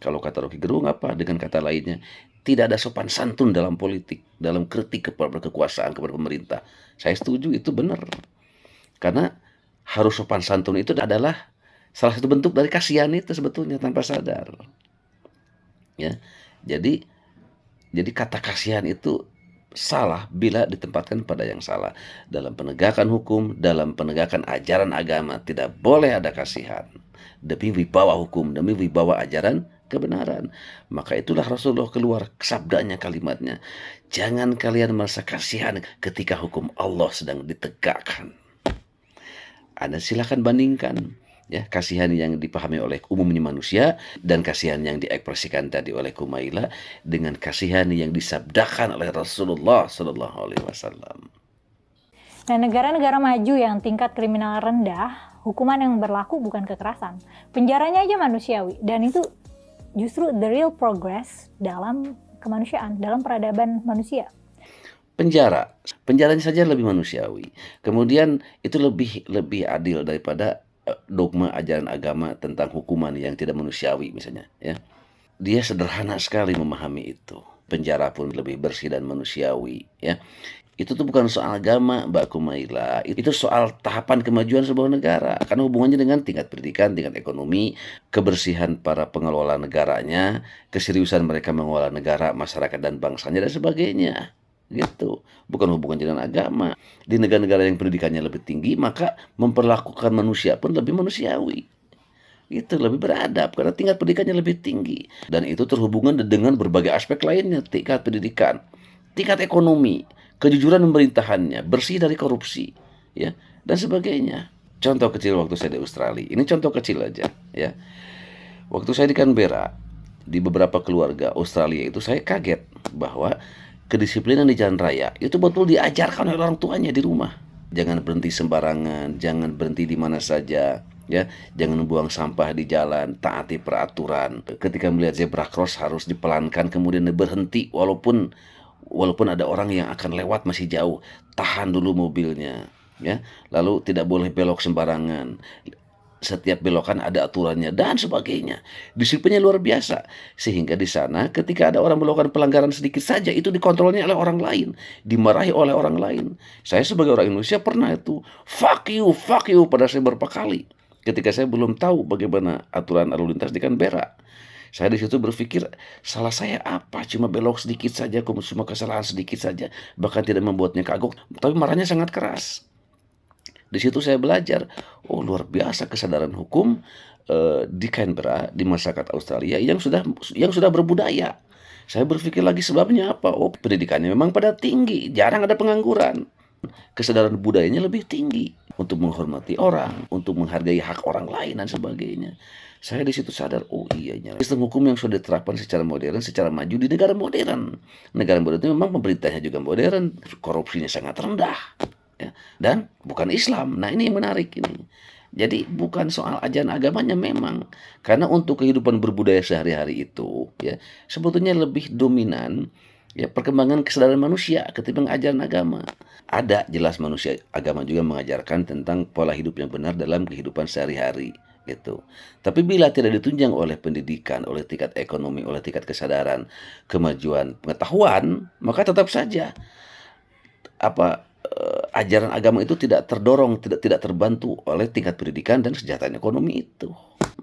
Kalau kata Rocky Gerung apa? Dengan kata lainnya, tidak ada sopan santun dalam politik, dalam kritik kepada kekuasaan, kepada pemerintah. Saya setuju, itu benar. Karena harus sopan santun itu adalah salah satu bentuk dari kasihan itu sebetulnya tanpa sadar. Ya, jadi kata kasihan itu salah bila ditempatkan pada yang salah. Dalam penegakan hukum, dalam penegakan ajaran agama, tidak boleh ada kasihan. Demi wibawa hukum, demi wibawa ajaran kebenaran. Maka itulah Rasulullah keluar sabdanya, kalimatnya. Jangan kalian merasa kasihan ketika hukum Allah sedang ditegakkan. Anda silakan bandingkan. Ya, kasihan yang dipahami oleh umumnya manusia dan kasihan yang diekspresikan tadi oleh Kumaila dengan kasihan yang disabdakan oleh Rasulullah Sallallahu Alaihi Wasallam. Nah, negara-negara maju yang tingkat kriminal rendah, hukuman yang berlaku bukan kekerasan, penjaranya aja manusiawi, dan itu justru the real progress dalam kemanusiaan, dalam peradaban manusia. Penjaranya saja lebih manusiawi. Kemudian itu lebih adil daripada dogma ajaran agama tentang hukuman yang tidak manusiawi misalnya, ya. Dia sederhana sekali memahami itu. Penjara pun lebih bersih dan manusiawi, ya. Itu tuh bukan soal agama, Mbak Kumaila. Itu soal tahapan kemajuan sebuah negara. Karena hubungannya dengan tingkat pendidikan, tingkat ekonomi, kebersihan para pengelola negaranya, keseriusan mereka mengelola negara, masyarakat dan bangsanya dan sebagainya. Gitu, bukan hubungan dengan agama. Di negara-negara yang pendidikannya lebih tinggi, maka memperlakukan manusia pun lebih manusiawi. Itu lebih beradab karena tingkat pendidikannya lebih tinggi, dan itu terhubungan dengan berbagai aspek lainnya, tingkat pendidikan, tingkat ekonomi, kejujuran pemerintahannya, bersih dari korupsi, ya, dan sebagainya. Contoh kecil waktu saya di Australia, ini contoh kecil aja, ya. Waktu saya di Canberra, di beberapa keluarga Australia itu saya kaget bahwa kedisiplinan di jalan raya itu betul diajarkan oleh orang tuanya di rumah. Jangan berhenti sembarangan, jangan berhenti di mana saja, ya. Jangan buang sampah di jalan, taati peraturan. Ketika melihat zebra cross harus dipelankan kemudian berhenti walaupun ada orang yang akan lewat masih jauh, tahan dulu mobilnya, ya. Lalu tidak boleh belok sembarangan. Setiap belokan ada aturannya dan sebagainya. Disiplinnya luar biasa. Sehingga di sana ketika ada orang melakukan pelanggaran sedikit saja itu dikontrolnya oleh orang lain, dimarahi oleh orang lain. Saya sebagai orang Indonesia pernah itu fuck you pada saya beberapa kali ketika saya belum tahu bagaimana aturan lalu lintas di Canberra. Saya di situ berpikir, salah saya apa? Cuma belok sedikit saja, cuma kesalahan sedikit saja, bahkan tidak membuatnya kagok, tapi marahnya sangat keras. Di situ saya belajar, oh luar biasa kesadaran hukum di Canberra, di masyarakat Australia yang sudah berbudaya. Saya berpikir lagi sebabnya apa? Oh, pendidikannya memang pada tinggi, jarang ada pengangguran. Kesadaran budayanya lebih tinggi untuk menghormati orang, untuk menghargai hak orang lain dan sebagainya. Saya di situ sadar, oh iya, sistem hukum yang sudah diterapkan secara modern, secara maju di negara modern. Negara modern itu memang pemerintahnya juga modern, korupsinya sangat rendah. Ya, dan bukan Islam. Nah, ini yang menarik ini. Jadi bukan soal ajaran agamanya memang, karena untuk kehidupan berbudaya sehari-hari itu ya sebetulnya lebih dominan ya perkembangan kesadaran manusia ketimbang ajaran agama. Ada jelas manusia agama juga mengajarkan tentang pola hidup yang benar dalam kehidupan sehari-hari gitu. Tapi bila tidak ditunjang oleh pendidikan, oleh tingkat ekonomi, oleh tingkat kesadaran, kemajuan pengetahuan, maka tetap saja ajaran agama itu tidak terdorong, tidak terbantu oleh tingkat pendidikan dan kesejahteraan ekonomi itu.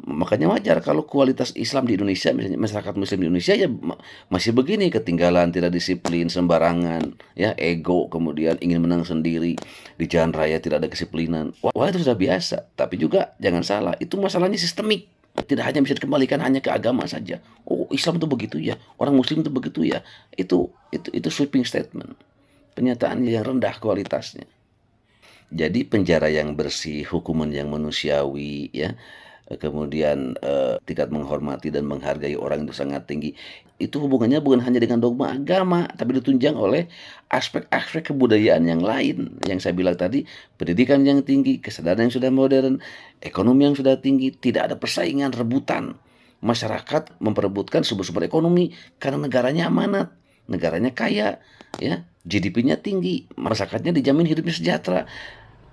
Makanya wajar kalau kualitas Islam di Indonesia, misalnya masyarakat Muslim di Indonesia ya masih begini, ketinggalan, tidak disiplin, sembarangan, ya ego, kemudian ingin menang sendiri, di jalan raya tidak ada disiplinan. Wah itu sudah biasa. Tapi juga jangan salah, itu masalahnya sistemik. Tidak hanya bisa dikembalikan hanya ke agama saja. Oh Islam itu begitu ya, orang Muslim itu begitu ya. Itu sweeping statement. Pernyataan yang rendah kualitasnya. Jadi penjara yang bersih, hukuman yang manusiawi, ya, kemudian tingkat menghormati dan menghargai orang itu sangat tinggi. Itu hubungannya bukan hanya dengan dogma agama, tapi ditunjang oleh aspek-aspek kebudayaan yang lain. Yang saya bilang tadi, pendidikan yang tinggi, kesadaran yang sudah modern, ekonomi yang sudah tinggi, tidak ada persaingan, rebutan. Masyarakat memperebutkan sumber-sumber ekonomi karena negaranya amanat, negaranya kaya, ya, GDP-nya tinggi, masyarakatnya dijamin hidupnya sejahtera,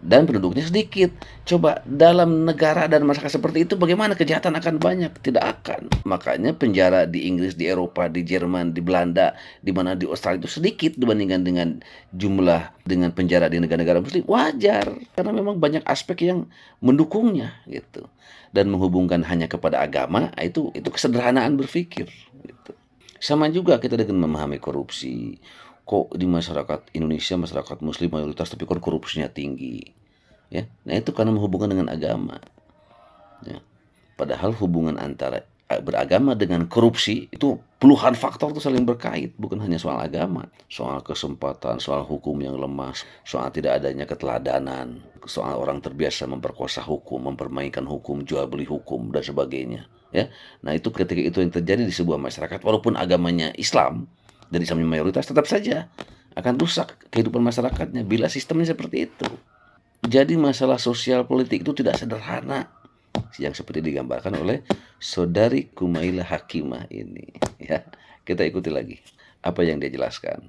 dan penduduknya sedikit. Coba dalam negara dan masyarakat seperti itu bagaimana kejahatan akan banyak? Tidak akan. Makanya penjara di Inggris, di Eropa, di Jerman, di Belanda, di mana di Australia itu sedikit dibandingkan dengan penjara di negara-negara muslim. Wajar, karena memang banyak aspek yang mendukungnya gitu. Dan menghubungkan hanya kepada agama, itu kesederhanaan berpikir gitu. Sama juga kita dengan memahami korupsi. Kok di masyarakat Indonesia, masyarakat Muslim mayoritas, tapi kok korupsinya tinggi, ya. Nah itu karena menghubungkan dengan agama, ya. Padahal hubungan antara beragama dengan korupsi itu puluhan faktor itu saling berkait, bukan hanya soal agama, soal kesempatan, soal hukum yang lemah, soal tidak adanya keteladanan, soal orang terbiasa memperkosa hukum, mempermainkan hukum, jual beli hukum dan sebagainya, ya. Nah itu ketika itu yang terjadi di sebuah masyarakat, walaupun agamanya Islam dan Islamnya mayoritas, tetap saja akan rusak kehidupan masyarakatnya bila sistemnya seperti itu. Jadi masalah sosial politik itu tidak sederhana yang seperti digambarkan oleh saudari Kumaila Hakimah ini, ya. Kita ikuti lagi apa yang dia jelaskan.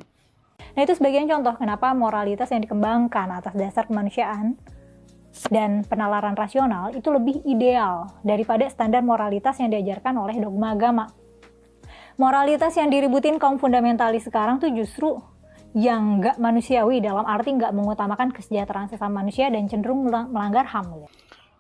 Nah itu sebagian contoh kenapa moralitas yang dikembangkan atas dasar kemanusiaan dan penalaran rasional itu lebih ideal daripada standar moralitas yang diajarkan oleh dogma agama. Moralitas yang diributin kaum fundamentalis sekarang tuh justru yang nggak manusiawi, dalam arti nggak mengutamakan kesejahteraan sesama manusia dan cenderung melanggar HAM.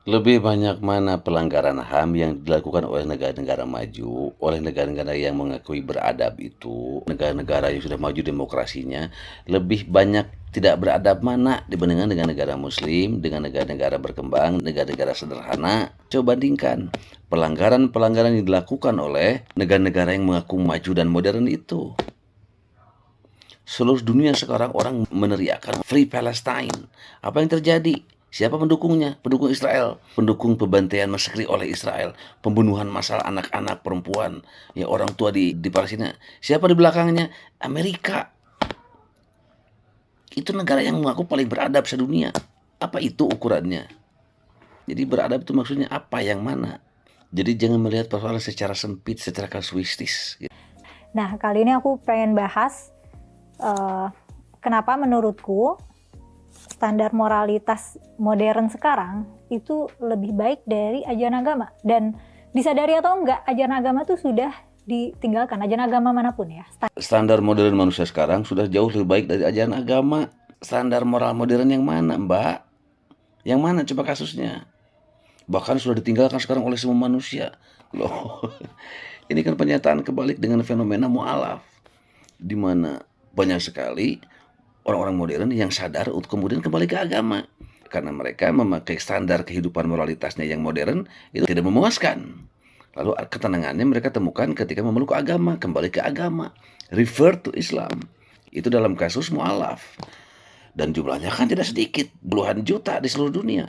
Lebih banyak mana pelanggaran HAM yang dilakukan oleh negara-negara maju, oleh negara-negara yang mengakui beradab itu, negara-negara yang sudah maju demokrasinya, lebih banyak tidak beradab mana dibandingkan dengan negara muslim, dengan negara-negara berkembang, negara-negara sederhana. Coba bandingkan pelanggaran-pelanggaran yang dilakukan oleh negara-negara yang mengaku maju dan modern itu. Seluruh dunia sekarang orang meneriakkan Free Palestine. Apa yang terjadi? Siapa pendukungnya? Pendukung Israel, pendukung pembantaian massakri oleh Israel, pembunuhan massal anak-anak, perempuan, ya orang tua di Palestina. Siapa di belakangnya? Amerika. Itu negara yang mengaku paling beradab sedunia. Apa itu ukurannya? Jadi beradab itu maksudnya apa, yang mana? Jadi jangan melihat persoalan secara sempit, secara kasuistis. Nah, kali ini aku pengen bahas kenapa menurutku standar moralitas modern sekarang itu lebih baik dari ajaran agama. Dan disadari atau enggak, ajaran agama itu sudah ditinggalkan, ajaran agama manapun ya. Standar modern manusia sekarang sudah jauh lebih baik dari ajaran agama. Standar moral modern yang mana, Mbak? Yang mana coba kasusnya? Bahkan sudah ditinggalkan sekarang oleh semua manusia. Loh, ini kan pernyataan kebalik dengan fenomena mu'alaf, di mana banyak sekali orang-orang modern yang sadar untuk kemudian kembali ke agama. Karena mereka memakai standar kehidupan moralitasnya yang modern, itu tidak memuaskan. Lalu ketenangannya mereka temukan ketika memeluk agama, kembali ke agama, revert to Islam. Itu dalam kasus mu'alaf. Dan jumlahnya kan tidak sedikit, puluhan juta di seluruh dunia.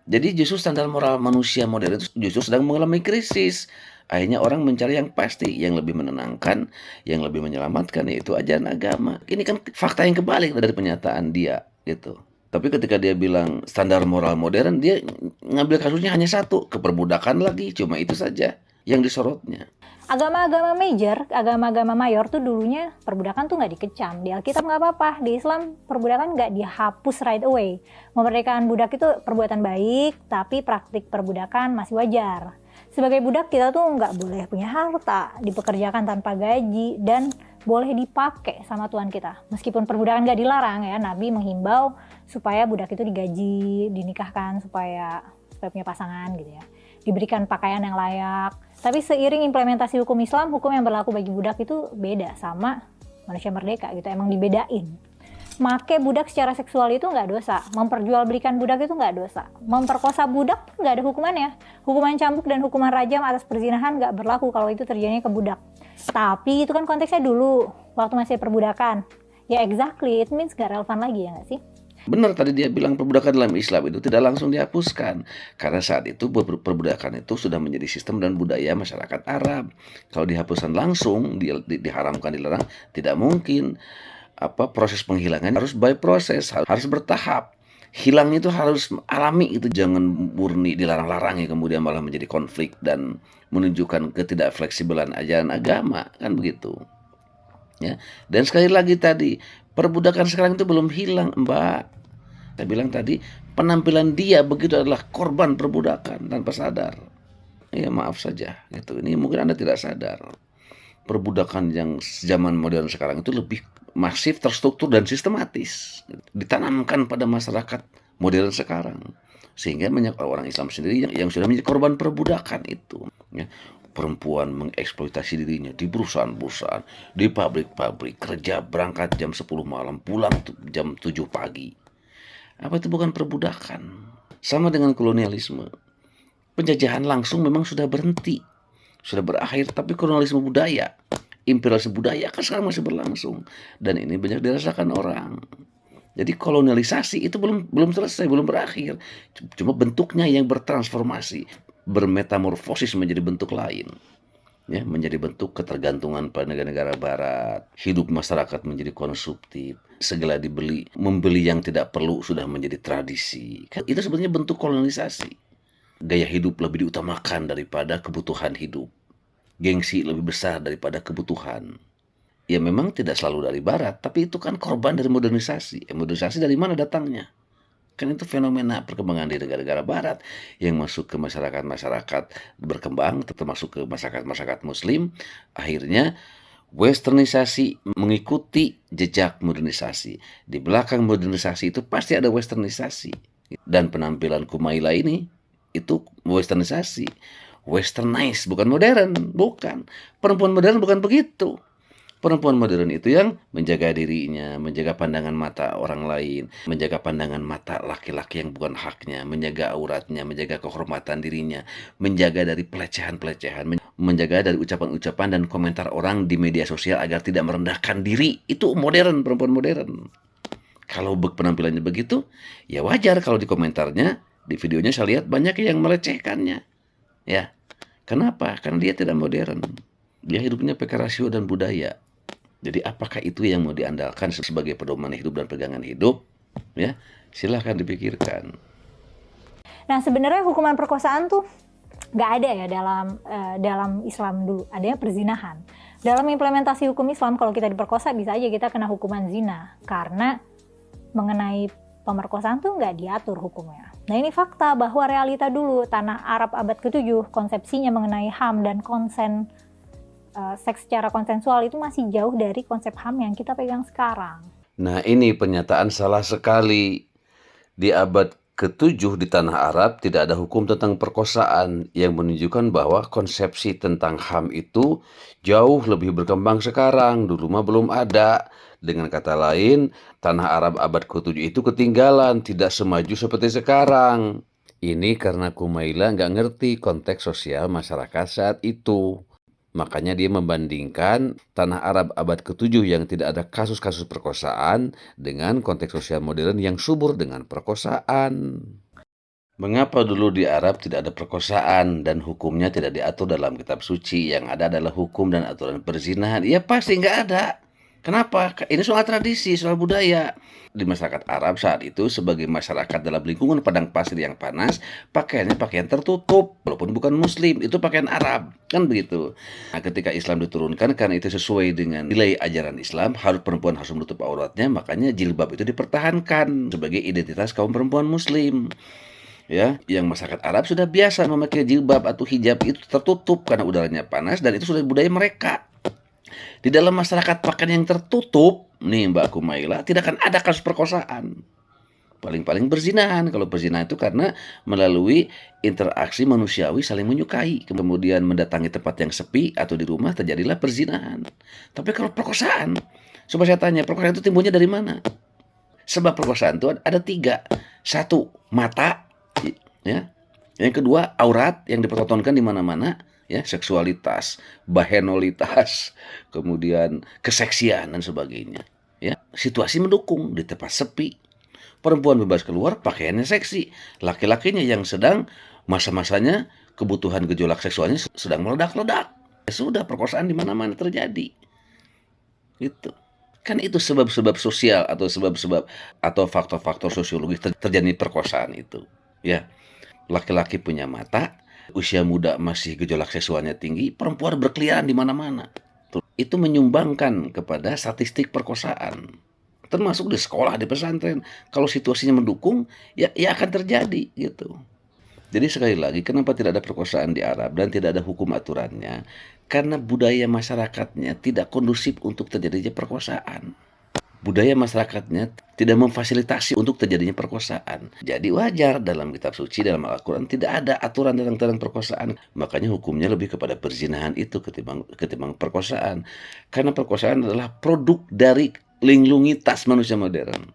Jadi justru standar moral manusia modern itu justru sedang mengalami krisis. Akhirnya orang mencari yang pasti, yang lebih menenangkan, yang lebih menyelamatkan, yaitu ajaran agama. Ini kan fakta yang kebalik dari pernyataan dia, gitu. Tapi ketika dia bilang standar moral modern, dia ngambil kasusnya hanya satu, keperbudakan lagi, cuma itu saja yang disorotnya. Agama-agama major, agama-agama mayor tuh dulunya perbudakan tuh nggak dikecam. Di Alkitab nggak apa-apa, di Islam perbudakan nggak dihapus right away. Memerdekakan budak itu perbuatan baik, tapi praktik perbudakan masih wajar. Sebagai budak kita tuh nggak boleh punya harta, dipekerjakan tanpa gaji, dan boleh dipakai sama Tuhan kita. Meskipun perbudakan nggak dilarang ya, Nabi menghimbau supaya budak itu digaji, dinikahkan supaya punya pasangan gitu ya. Diberikan pakaian yang layak. Tapi seiring implementasi hukum Islam, hukum yang berlaku bagi budak itu beda sama manusia merdeka gitu, emang dibedain. Make budak secara seksual itu nggak dosa, memperjualbelikan budak itu nggak dosa, memperkosa budak nggak ada hukumannya. Hukuman cambuk dan hukuman rajam atas perzinahan nggak berlaku kalau itu terjadinya ke budak. Tapi itu kan konteksnya dulu, waktu masih perbudakan. Ya exactly, it means nggak relevan lagi ya nggak sih? Benar tadi dia bilang perbudakan dalam Islam itu tidak langsung dihapuskan. Karena saat itu perbudakan itu sudah menjadi sistem dan budaya masyarakat Arab. Kalau dihapuskan langsung, diharamkan, dilarang, tidak mungkin. Proses penghilangan harus by proses, harus bertahap. Hilang itu harus alami, itu jangan murni dilarang-larangi kemudian malah menjadi konflik dan menunjukkan ketidakfleksibelan ajaran agama, kan begitu. Ya. Dan sekali lagi tadi, perbudakan sekarang itu belum hilang, Mbak. Saya bilang tadi, penampilan dia begitu adalah korban perbudakan tanpa sadar. Ya maaf saja, gitu. Ini mungkin Anda tidak sadar. Perbudakan yang zaman modern sekarang itu lebih masif, terstruktur, dan sistematis. Ditanamkan pada masyarakat modern sekarang. Sehingga banyak orang Islam sendiri yang sudah menjadi korban perbudakan itu. Ya. Perempuan mengeksploitasi dirinya di perusahaan-perusahaan, di pabrik-pabrik, kerja berangkat jam 10 malam, pulang jam 7 pagi. Apa itu bukan perbudakan? Sama dengan kolonialisme. Penjajahan langsung memang sudah berhenti, sudah berakhir, tapi kolonialisme budaya, imperialisme budaya kan sekarang masih berlangsung. Dan ini banyak dirasakan orang. Jadi kolonialisasi itu belum selesai, belum berakhir. Cuma bentuknya yang bertransformasi, bermetamorfosis menjadi bentuk lain. Ya, menjadi bentuk ketergantungan pada negara-negara barat, hidup masyarakat menjadi konsumtif, segala membeli yang tidak perlu sudah menjadi tradisi. Itu sebenarnya bentuk kolonisasi. Gaya hidup lebih diutamakan daripada kebutuhan hidup. Gengsi lebih besar daripada kebutuhan. Ya memang tidak selalu dari barat, tapi itu kan korban dari modernisasi. Modernisasi dari mana datangnya? Kan itu fenomena perkembangan di negara-negara barat yang masuk ke masyarakat-masyarakat berkembang, termasuk ke masyarakat-masyarakat muslim. Akhirnya westernisasi mengikuti jejak modernisasi. Di belakang modernisasi itu pasti ada westernisasi. Dan penampilan Kumaila ini itu westernisasi. Westernized, bukan modern, bukan. Perempuan modern bukan begitu. Perempuan modern itu yang menjaga dirinya, menjaga pandangan mata orang lain, menjaga pandangan mata laki-laki yang bukan haknya, menjaga auratnya, menjaga kehormatan dirinya, menjaga dari pelecehan-pelecehan, menjaga dari ucapan-ucapan dan komentar orang di media sosial agar tidak merendahkan diri. Itu modern, perempuan modern. Kalau penampilannya begitu, ya wajar kalau di komentarnya, di videonya saya lihat banyak yang melecehkannya. Ya, kenapa? Karena dia tidak modern. Dia hidupnya pakai rasio dan budaya. Jadi apakah itu yang mau diandalkan sebagai pedoman hidup dan pegangan hidup? Ya, silahkan dipikirkan. Nah, sebenarnya hukuman perkosaan tuh nggak ada ya dalam Islam dulu. Adanya perzinahan. Dalam implementasi hukum Islam, kalau kita diperkosa bisa aja kita kena hukuman zina. Karena mengenai pemerkosaan tuh nggak diatur hukumnya. Nah, ini fakta bahwa realita dulu tanah Arab abad ke-7, konsepsinya mengenai HAM dan konsen seks secara konsensual itu masih jauh dari konsep HAM yang kita pegang sekarang. Nah, ini pernyataan salah sekali. Di abad ke-7 di tanah Arab tidak ada hukum tentang perkosaan yang menunjukkan bahwa konsepsi tentang HAM itu jauh lebih berkembang sekarang. Dulu mah belum ada. Dengan kata lain, tanah Arab abad ke-7 itu ketinggalan, tidak semaju seperti sekarang. Ini karena Kumaila nggak ngerti konteks sosial masyarakat saat itu. Makanya dia membandingkan tanah Arab abad ke-7 yang tidak ada kasus-kasus perkosaan dengan konteks sosial modern yang subur dengan perkosaan. Mengapa dulu di Arab tidak ada perkosaan dan hukumnya tidak diatur dalam kitab suci? Yang ada adalah hukum dan aturan perzinahan. Ya pasti nggak ada. Kenapa? Ini soal tradisi, soal budaya. Di masyarakat Arab saat itu sebagai masyarakat dalam lingkungan padang pasir yang panas, pakaiannya pakaian tertutup, walaupun bukan muslim, itu pakaian Arab, kan begitu. Nah, ketika Islam diturunkan, karena itu sesuai dengan nilai ajaran Islam, perempuan harus menutup auratnya, makanya jilbab itu dipertahankan sebagai identitas kaum perempuan muslim. Ya, yang masyarakat Arab sudah biasa memakai jilbab atau hijab itu tertutup karena udaranya panas dan itu sudah budaya mereka. Di dalam masyarakat pakaian yang tertutup, nih Mbak Kumaila, tidak akan ada kasus perkosaan. Paling-paling berzinahan. Kalau berzinahan itu karena melalui interaksi manusiawi saling menyukai. Kemudian mendatangi tempat yang sepi atau di rumah terjadilah perzinahan. Tapi kalau perkosaan, coba saya tanya, perkosaan itu timbulnya dari mana? Sebab perkosaan itu ada 3. 1, mata. Ya. Yang kedua, aurat yang dipertontonkan di mana-mana. Ya, seksualitas, bahenolitas, kemudian keseksian dan sebagainya. Ya, situasi mendukung di tempat sepi. Perempuan bebas keluar, pakaiannya seksi. Laki-lakinya yang sedang masa-masanya kebutuhan gejolak seksualnya sedang meledak-ledak. Ya sudah, perkosaan di mana-mana terjadi. Gitu. Kan itu sebab-sebab sosial atau sebab-sebab atau faktor-faktor sosiologis terjadi perkosaan itu. Ya, laki-laki punya mata, usia muda masih gejolak seksualnya tinggi, perempuan berkeliaran di mana-mana. Itu menyumbangkan kepada statistik perkosaan. Termasuk di sekolah, di pesantren. Kalau situasinya mendukung, ya akan terjadi gitu. Jadi sekali lagi, kenapa tidak ada perkosaan di Arab dan tidak ada hukum aturannya? Karena budaya masyarakatnya tidak kondusif untuk terjadinya perkosaan. Budaya masyarakatnya tidak memfasilitasi untuk terjadinya perkosaan. Jadi wajar dalam kitab suci, dalam Al-Quran tidak ada aturan tentang perkosaan. Makanya hukumnya lebih kepada perzinahan itu ketimbang perkosaan. Karena perkosaan adalah produk dari linglungitas manusia modern.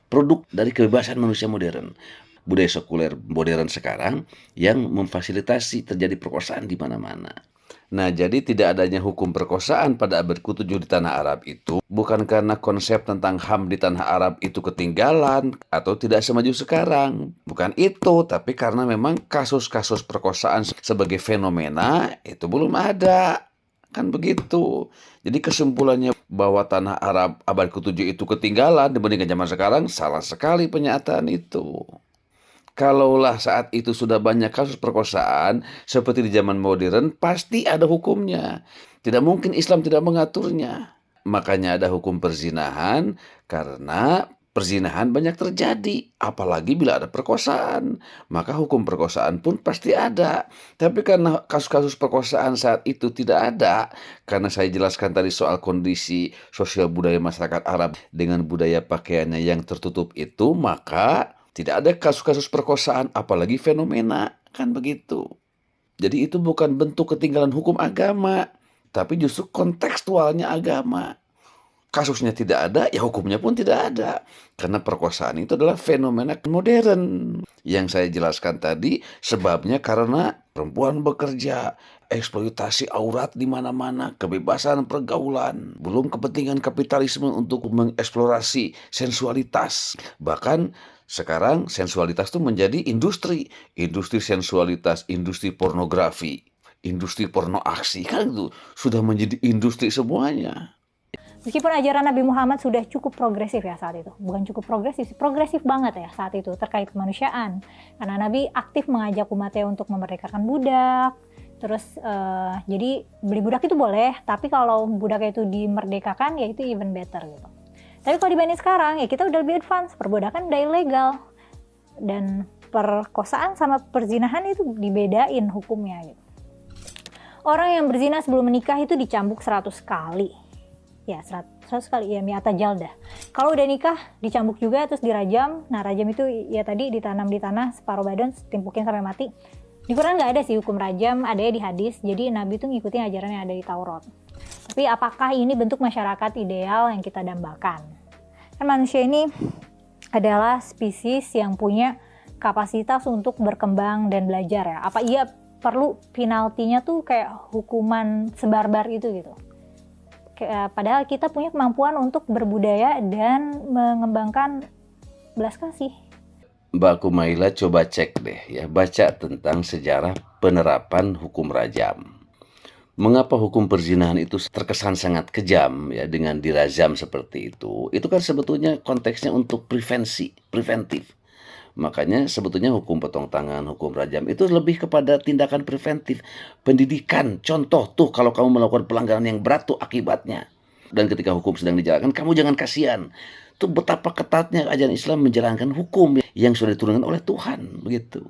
Produk dari kebebasan manusia modern. Budaya sekuler modern sekarang yang memfasilitasi terjadi perkosaan di mana-mana. Nah, jadi tidak adanya hukum perkosaan pada abad ke-7 di tanah Arab itu bukan karena konsep tentang HAM di tanah Arab itu ketinggalan atau tidak semaju sekarang. Bukan itu, tapi karena memang kasus-kasus perkosaan sebagai fenomena itu belum ada. Kan begitu. Jadi kesimpulannya bahwa tanah Arab abad ke-7 itu ketinggalan dibandingkan zaman sekarang, salah sekali pernyataan itu. Kalaulah saat itu sudah banyak kasus perkosaan seperti di zaman modern, pasti ada hukumnya. Tidak mungkin Islam tidak mengaturnya. Makanya ada hukum perzinahan karena perzinahan banyak terjadi, apalagi bila ada perkosaan. Maka hukum perkosaan pun pasti ada. Tapi karena kasus-kasus perkosaan saat itu tidak ada, karena saya jelaskan tadi soal kondisi sosial budaya masyarakat Arab dengan budaya pakaiannya yang tertutup itu, maka tidak ada kasus-kasus perkosaan, apalagi fenomena, kan begitu. Jadi itu bukan bentuk ketinggalan hukum agama, tapi justru kontekstualnya agama. Kasusnya tidak ada, ya hukumnya pun tidak ada. Karena perkosaan itu adalah fenomena modern. Yang saya jelaskan tadi, sebabnya karena perempuan bekerja, eksploitasi aurat di mana-mana, kebebasan pergaulan, belum kepentingan kapitalisme untuk mengeksplorasi sensualitas. Bahkan sekarang sensualitas itu menjadi industri, industri sensualitas, industri pornografi, industri porno aksi, kan itu sudah menjadi industri semuanya. Meskipun ajaran Nabi Muhammad sudah cukup progresif ya saat itu. Bukan cukup progresif, progresif banget ya saat itu terkait kemanusiaan. Karena Nabi aktif mengajak umatnya untuk memerdekakan budak. Terus jadi beli budak itu boleh, tapi kalau budak itu dimerdekakan ya itu even better gitu. Tapi kalau dibanding sekarang ya kita udah lebih advance, perbudakan udah ilegal. Dan perkosaan sama perzinahan itu dibedain hukumnya gitu. Orang yang berzina sebelum menikah itu dicambuk 100 kali. Ya 100 kali ya mi'ata jaldah. Kalau udah nikah dicambuk juga terus dirajam. Nah rajam itu ya tadi ditanam di tanah separuh badan timpukin sampai mati. Di Quran nggak ada sih hukum rajam, ada ya di hadis. Jadi Nabi itu ngikutin ajaran yang ada di Taurat. Tapi apakah ini bentuk masyarakat ideal yang kita dambakan? Kan manusia ini adalah spesies yang punya kapasitas untuk berkembang dan belajar ya. Apa iya perlu penaltinya tuh kayak hukuman sebarbar itu gitu? Padahal kita punya kemampuan untuk berbudaya dan mengembangkan belas kasih. Mbak Kumaila coba cek deh ya, baca tentang sejarah penerapan hukum rajam. Mengapa hukum perzinahan itu terkesan sangat kejam ya dengan dirajam seperti itu? Itu kan sebetulnya konteksnya untuk preventif. Makanya sebetulnya hukum potong tangan, hukum rajam itu lebih kepada tindakan preventif, pendidikan. Contoh tuh kalau kamu melakukan pelanggaran yang berat tuh akibatnya. Dan ketika hukum sedang dijalankan, kamu jangan kasihan. Itu betapa ketatnya ajaran Islam menjalankan hukum yang sudah diturunkan oleh Tuhan, begitu.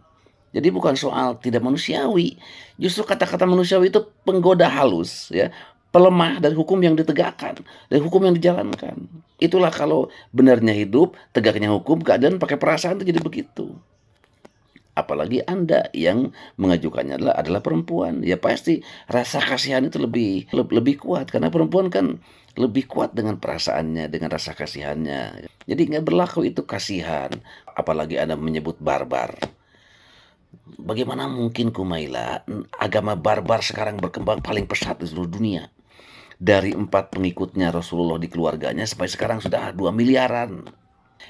Jadi bukan soal tidak manusiawi. Justru kata-kata manusiawi itu penggoda halus ya, pelemah dari hukum yang ditegakkan, dari hukum yang dijalankan. Itulah kalau benarnya hidup, tegaknya hukum, keadaan pakai perasaan itu jadi begitu. Apalagi Anda yang mengajukannya adalah perempuan, ya pasti rasa kasihan itu lebih kuat karena perempuan kan lebih kuat dengan perasaannya, dengan rasa kasihannya. Jadi nggak berlaku itu kasihan, apalagi Anda menyebut barbar. Bagaimana mungkin Kumaila, agama barbar sekarang berkembang paling pesat di seluruh dunia. Dari 4 pengikutnya Rasulullah di keluarganya sampai sekarang sudah 2 miliaran.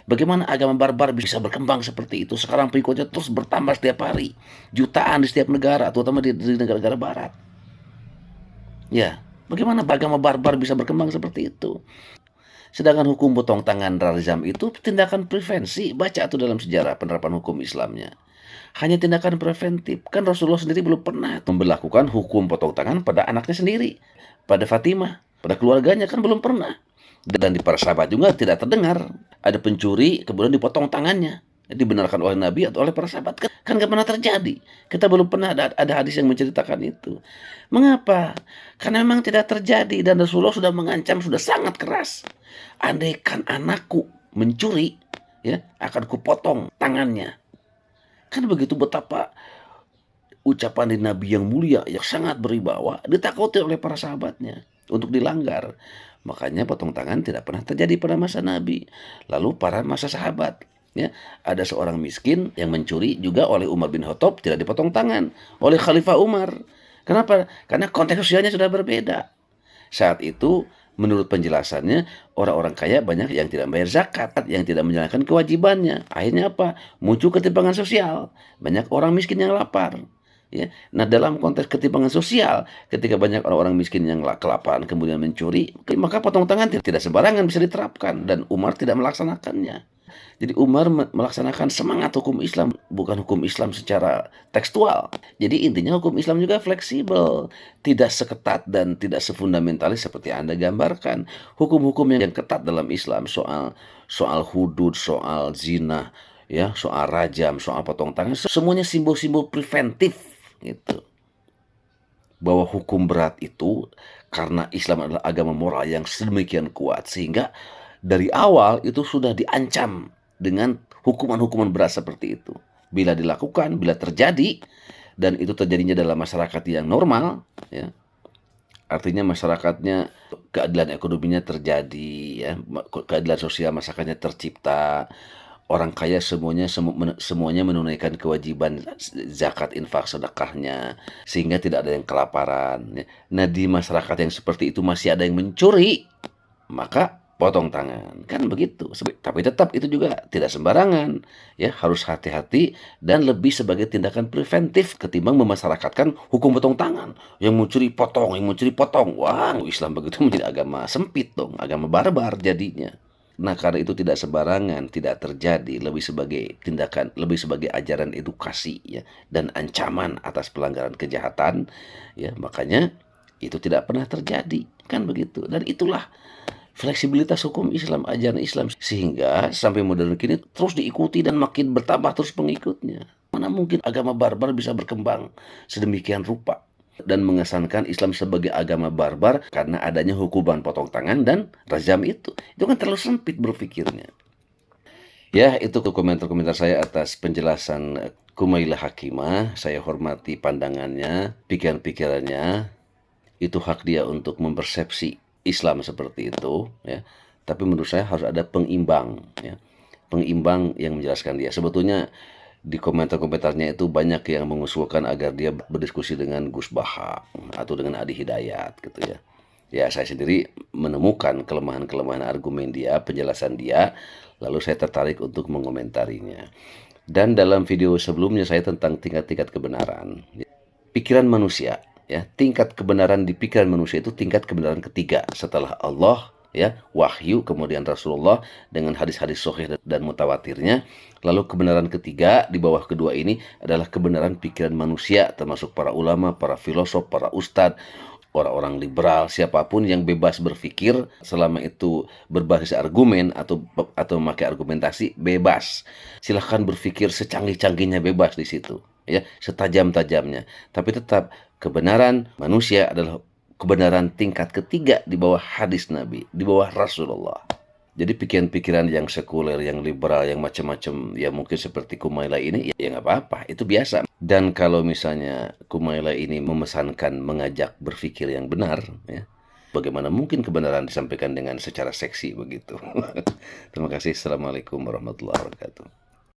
Bagaimana agama barbar bisa berkembang seperti itu? Sekarang pengikutnya terus bertambah setiap hari. Jutaan di setiap negara, terutama di negara-negara barat. Ya, bagaimana agama barbar bisa berkembang seperti itu? Sedangkan hukum potong tangan rajam itu tindakan prevensi. Baca tuh dalam sejarah penerapan hukum Islamnya. Hanya tindakan preventif. Kan Rasulullah sendiri belum pernah memberlakukan hukum potong tangan pada anaknya sendiri. Pada Fatimah, pada keluarganya kan belum pernah. Dan di para sahabat juga tidak terdengar ada pencuri kemudian dipotong tangannya. Dibenarkan oleh Nabi atau oleh para sahabat. Kan gak pernah terjadi. Kita belum pernah ada hadis yang menceritakan itu. Mengapa? Karena memang tidak terjadi dan Rasulullah sudah mengancam, sudah sangat keras. Andaikan anakku mencuri, ya akan kupotong tangannya. Kan begitu betapa ucapan dari Nabi yang mulia, yang sangat berwibawa, ditakuti oleh para sahabatnya untuk dilanggar. Makanya potong tangan tidak pernah terjadi pada masa Nabi. Lalu para masa sahabat, ya ada seorang miskin yang mencuri juga oleh Umar bin Khattab tidak dipotong tangan oleh Khalifah Umar. Kenapa? Karena konteks sosialnya sudah berbeda. Saat itu menurut penjelasannya orang-orang kaya banyak yang tidak bayar zakat, yang tidak menjalankan kewajibannya. Akhirnya apa? Muncul ketimpangan sosial. Banyak orang miskin yang lapar. Ya. Nah dalam konteks ketimpangan sosial, ketika banyak orang-orang miskin yang kelaparan kemudian mencuri, maka potong tangan tidak sembarangan bisa diterapkan dan Umar tidak melaksanakannya. Jadi Umar melaksanakan semangat hukum Islam, bukan hukum Islam secara tekstual. Jadi intinya hukum Islam juga fleksibel, tidak seketat dan tidak sefundamentalis seperti Anda gambarkan. Hukum-hukum yang ketat dalam Islam soal hudud, soal zina, ya, soal rajam, soal potong tangan, semuanya simbol-simbol preventif gitu. Bahwa hukum berat itu karena Islam adalah agama moral yang sedemikian kuat sehingga dari awal itu sudah diancam dengan hukuman-hukuman berat seperti itu. Bila dilakukan, bila terjadi dan itu terjadinya dalam masyarakat yang normal, ya, Artinya masyarakatnya keadilan ekonominya terjadi ya, keadilan sosial masyarakatnya tercipta. Orang kaya semuanya menunaikan kewajiban zakat, infak, sedekahnya sehingga tidak ada yang kelaparan ya. Nah, di masyarakat yang seperti itu masih ada yang mencuri, maka potong tangan, kan begitu. Tapi tetap itu juga tidak sembarangan, ya harus hati-hati dan lebih sebagai tindakan preventif ketimbang memasyarakatkan hukum potong tangan. Yang mencuri potong, yang mencuri potong. Wah, Islam begitu menjadi agama sempit dong, agama barbar jadinya. Nah, karena itu tidak sembarangan, tidak terjadi, lebih sebagai tindakan, lebih sebagai ajaran edukasi ya dan ancaman atas pelanggaran kejahatan, ya makanya itu tidak pernah terjadi, kan begitu. Dan itulah fleksibilitas hukum Islam, ajaran Islam sehingga sampai modern kini terus diikuti dan makin bertambah terus pengikutnya. Mana mungkin agama barbar bisa berkembang sedemikian rupa dan mengesankan Islam sebagai agama barbar karena adanya hukuman potong tangan dan rajam itu. Itu kan terlalu sempit berpikirnya. Ya, itu komentar-komentar saya atas penjelasan Kumailah Hakimah. Saya hormati pandangannya, pikiran-pikirannya. Itu hak dia untuk mempersepsi Islam seperti itu, ya. Tapi menurut saya harus ada pengimbang, ya. Pengimbang yang menjelaskan dia. Sebetulnya di komentar-komentarnya itu banyak yang mengusulkan agar dia berdiskusi dengan Gus Baha atau dengan Adi Hidayat gitu ya. Ya, saya sendiri menemukan kelemahan-kelemahan argumen dia, penjelasan dia, lalu saya tertarik untuk mengomentarinya. Dan dalam video sebelumnya saya tentang tingkat-tingkat kebenaran. Pikiran manusia, ya, tingkat kebenaran di pikiran manusia itu tingkat kebenaran ketiga setelah Allah, ya, wahyu, kemudian Rasulullah dengan hadis-hadis sahih dan mutawatirnya. Lalu kebenaran ketiga di bawah kedua ini adalah kebenaran pikiran manusia, termasuk para ulama, para filosof, para ustadz, orang-orang liberal, siapapun yang bebas berpikir selama itu berbasis argumen atau memakai argumentasi, bebas. Silahkan berpikir secanggih-canggihnya, bebas di situ, ya, setajam-tajamnya. Tapi tetap kebenaran manusia adalah kebenaran tingkat ketiga di bawah hadis Nabi, di bawah Rasulullah. Jadi pikiran-pikiran yang sekuler, yang liberal, yang macam-macam, ya mungkin seperti Kumaila ini, ya nggak apa-apa, itu biasa. Dan kalau misalnya Kumaila ini memesankan, mengajak berpikir yang benar, ya, bagaimana mungkin kebenaran disampaikan dengan secara seksi begitu? Terima kasih. Assalamualaikum warahmatullahi wabarakatuh.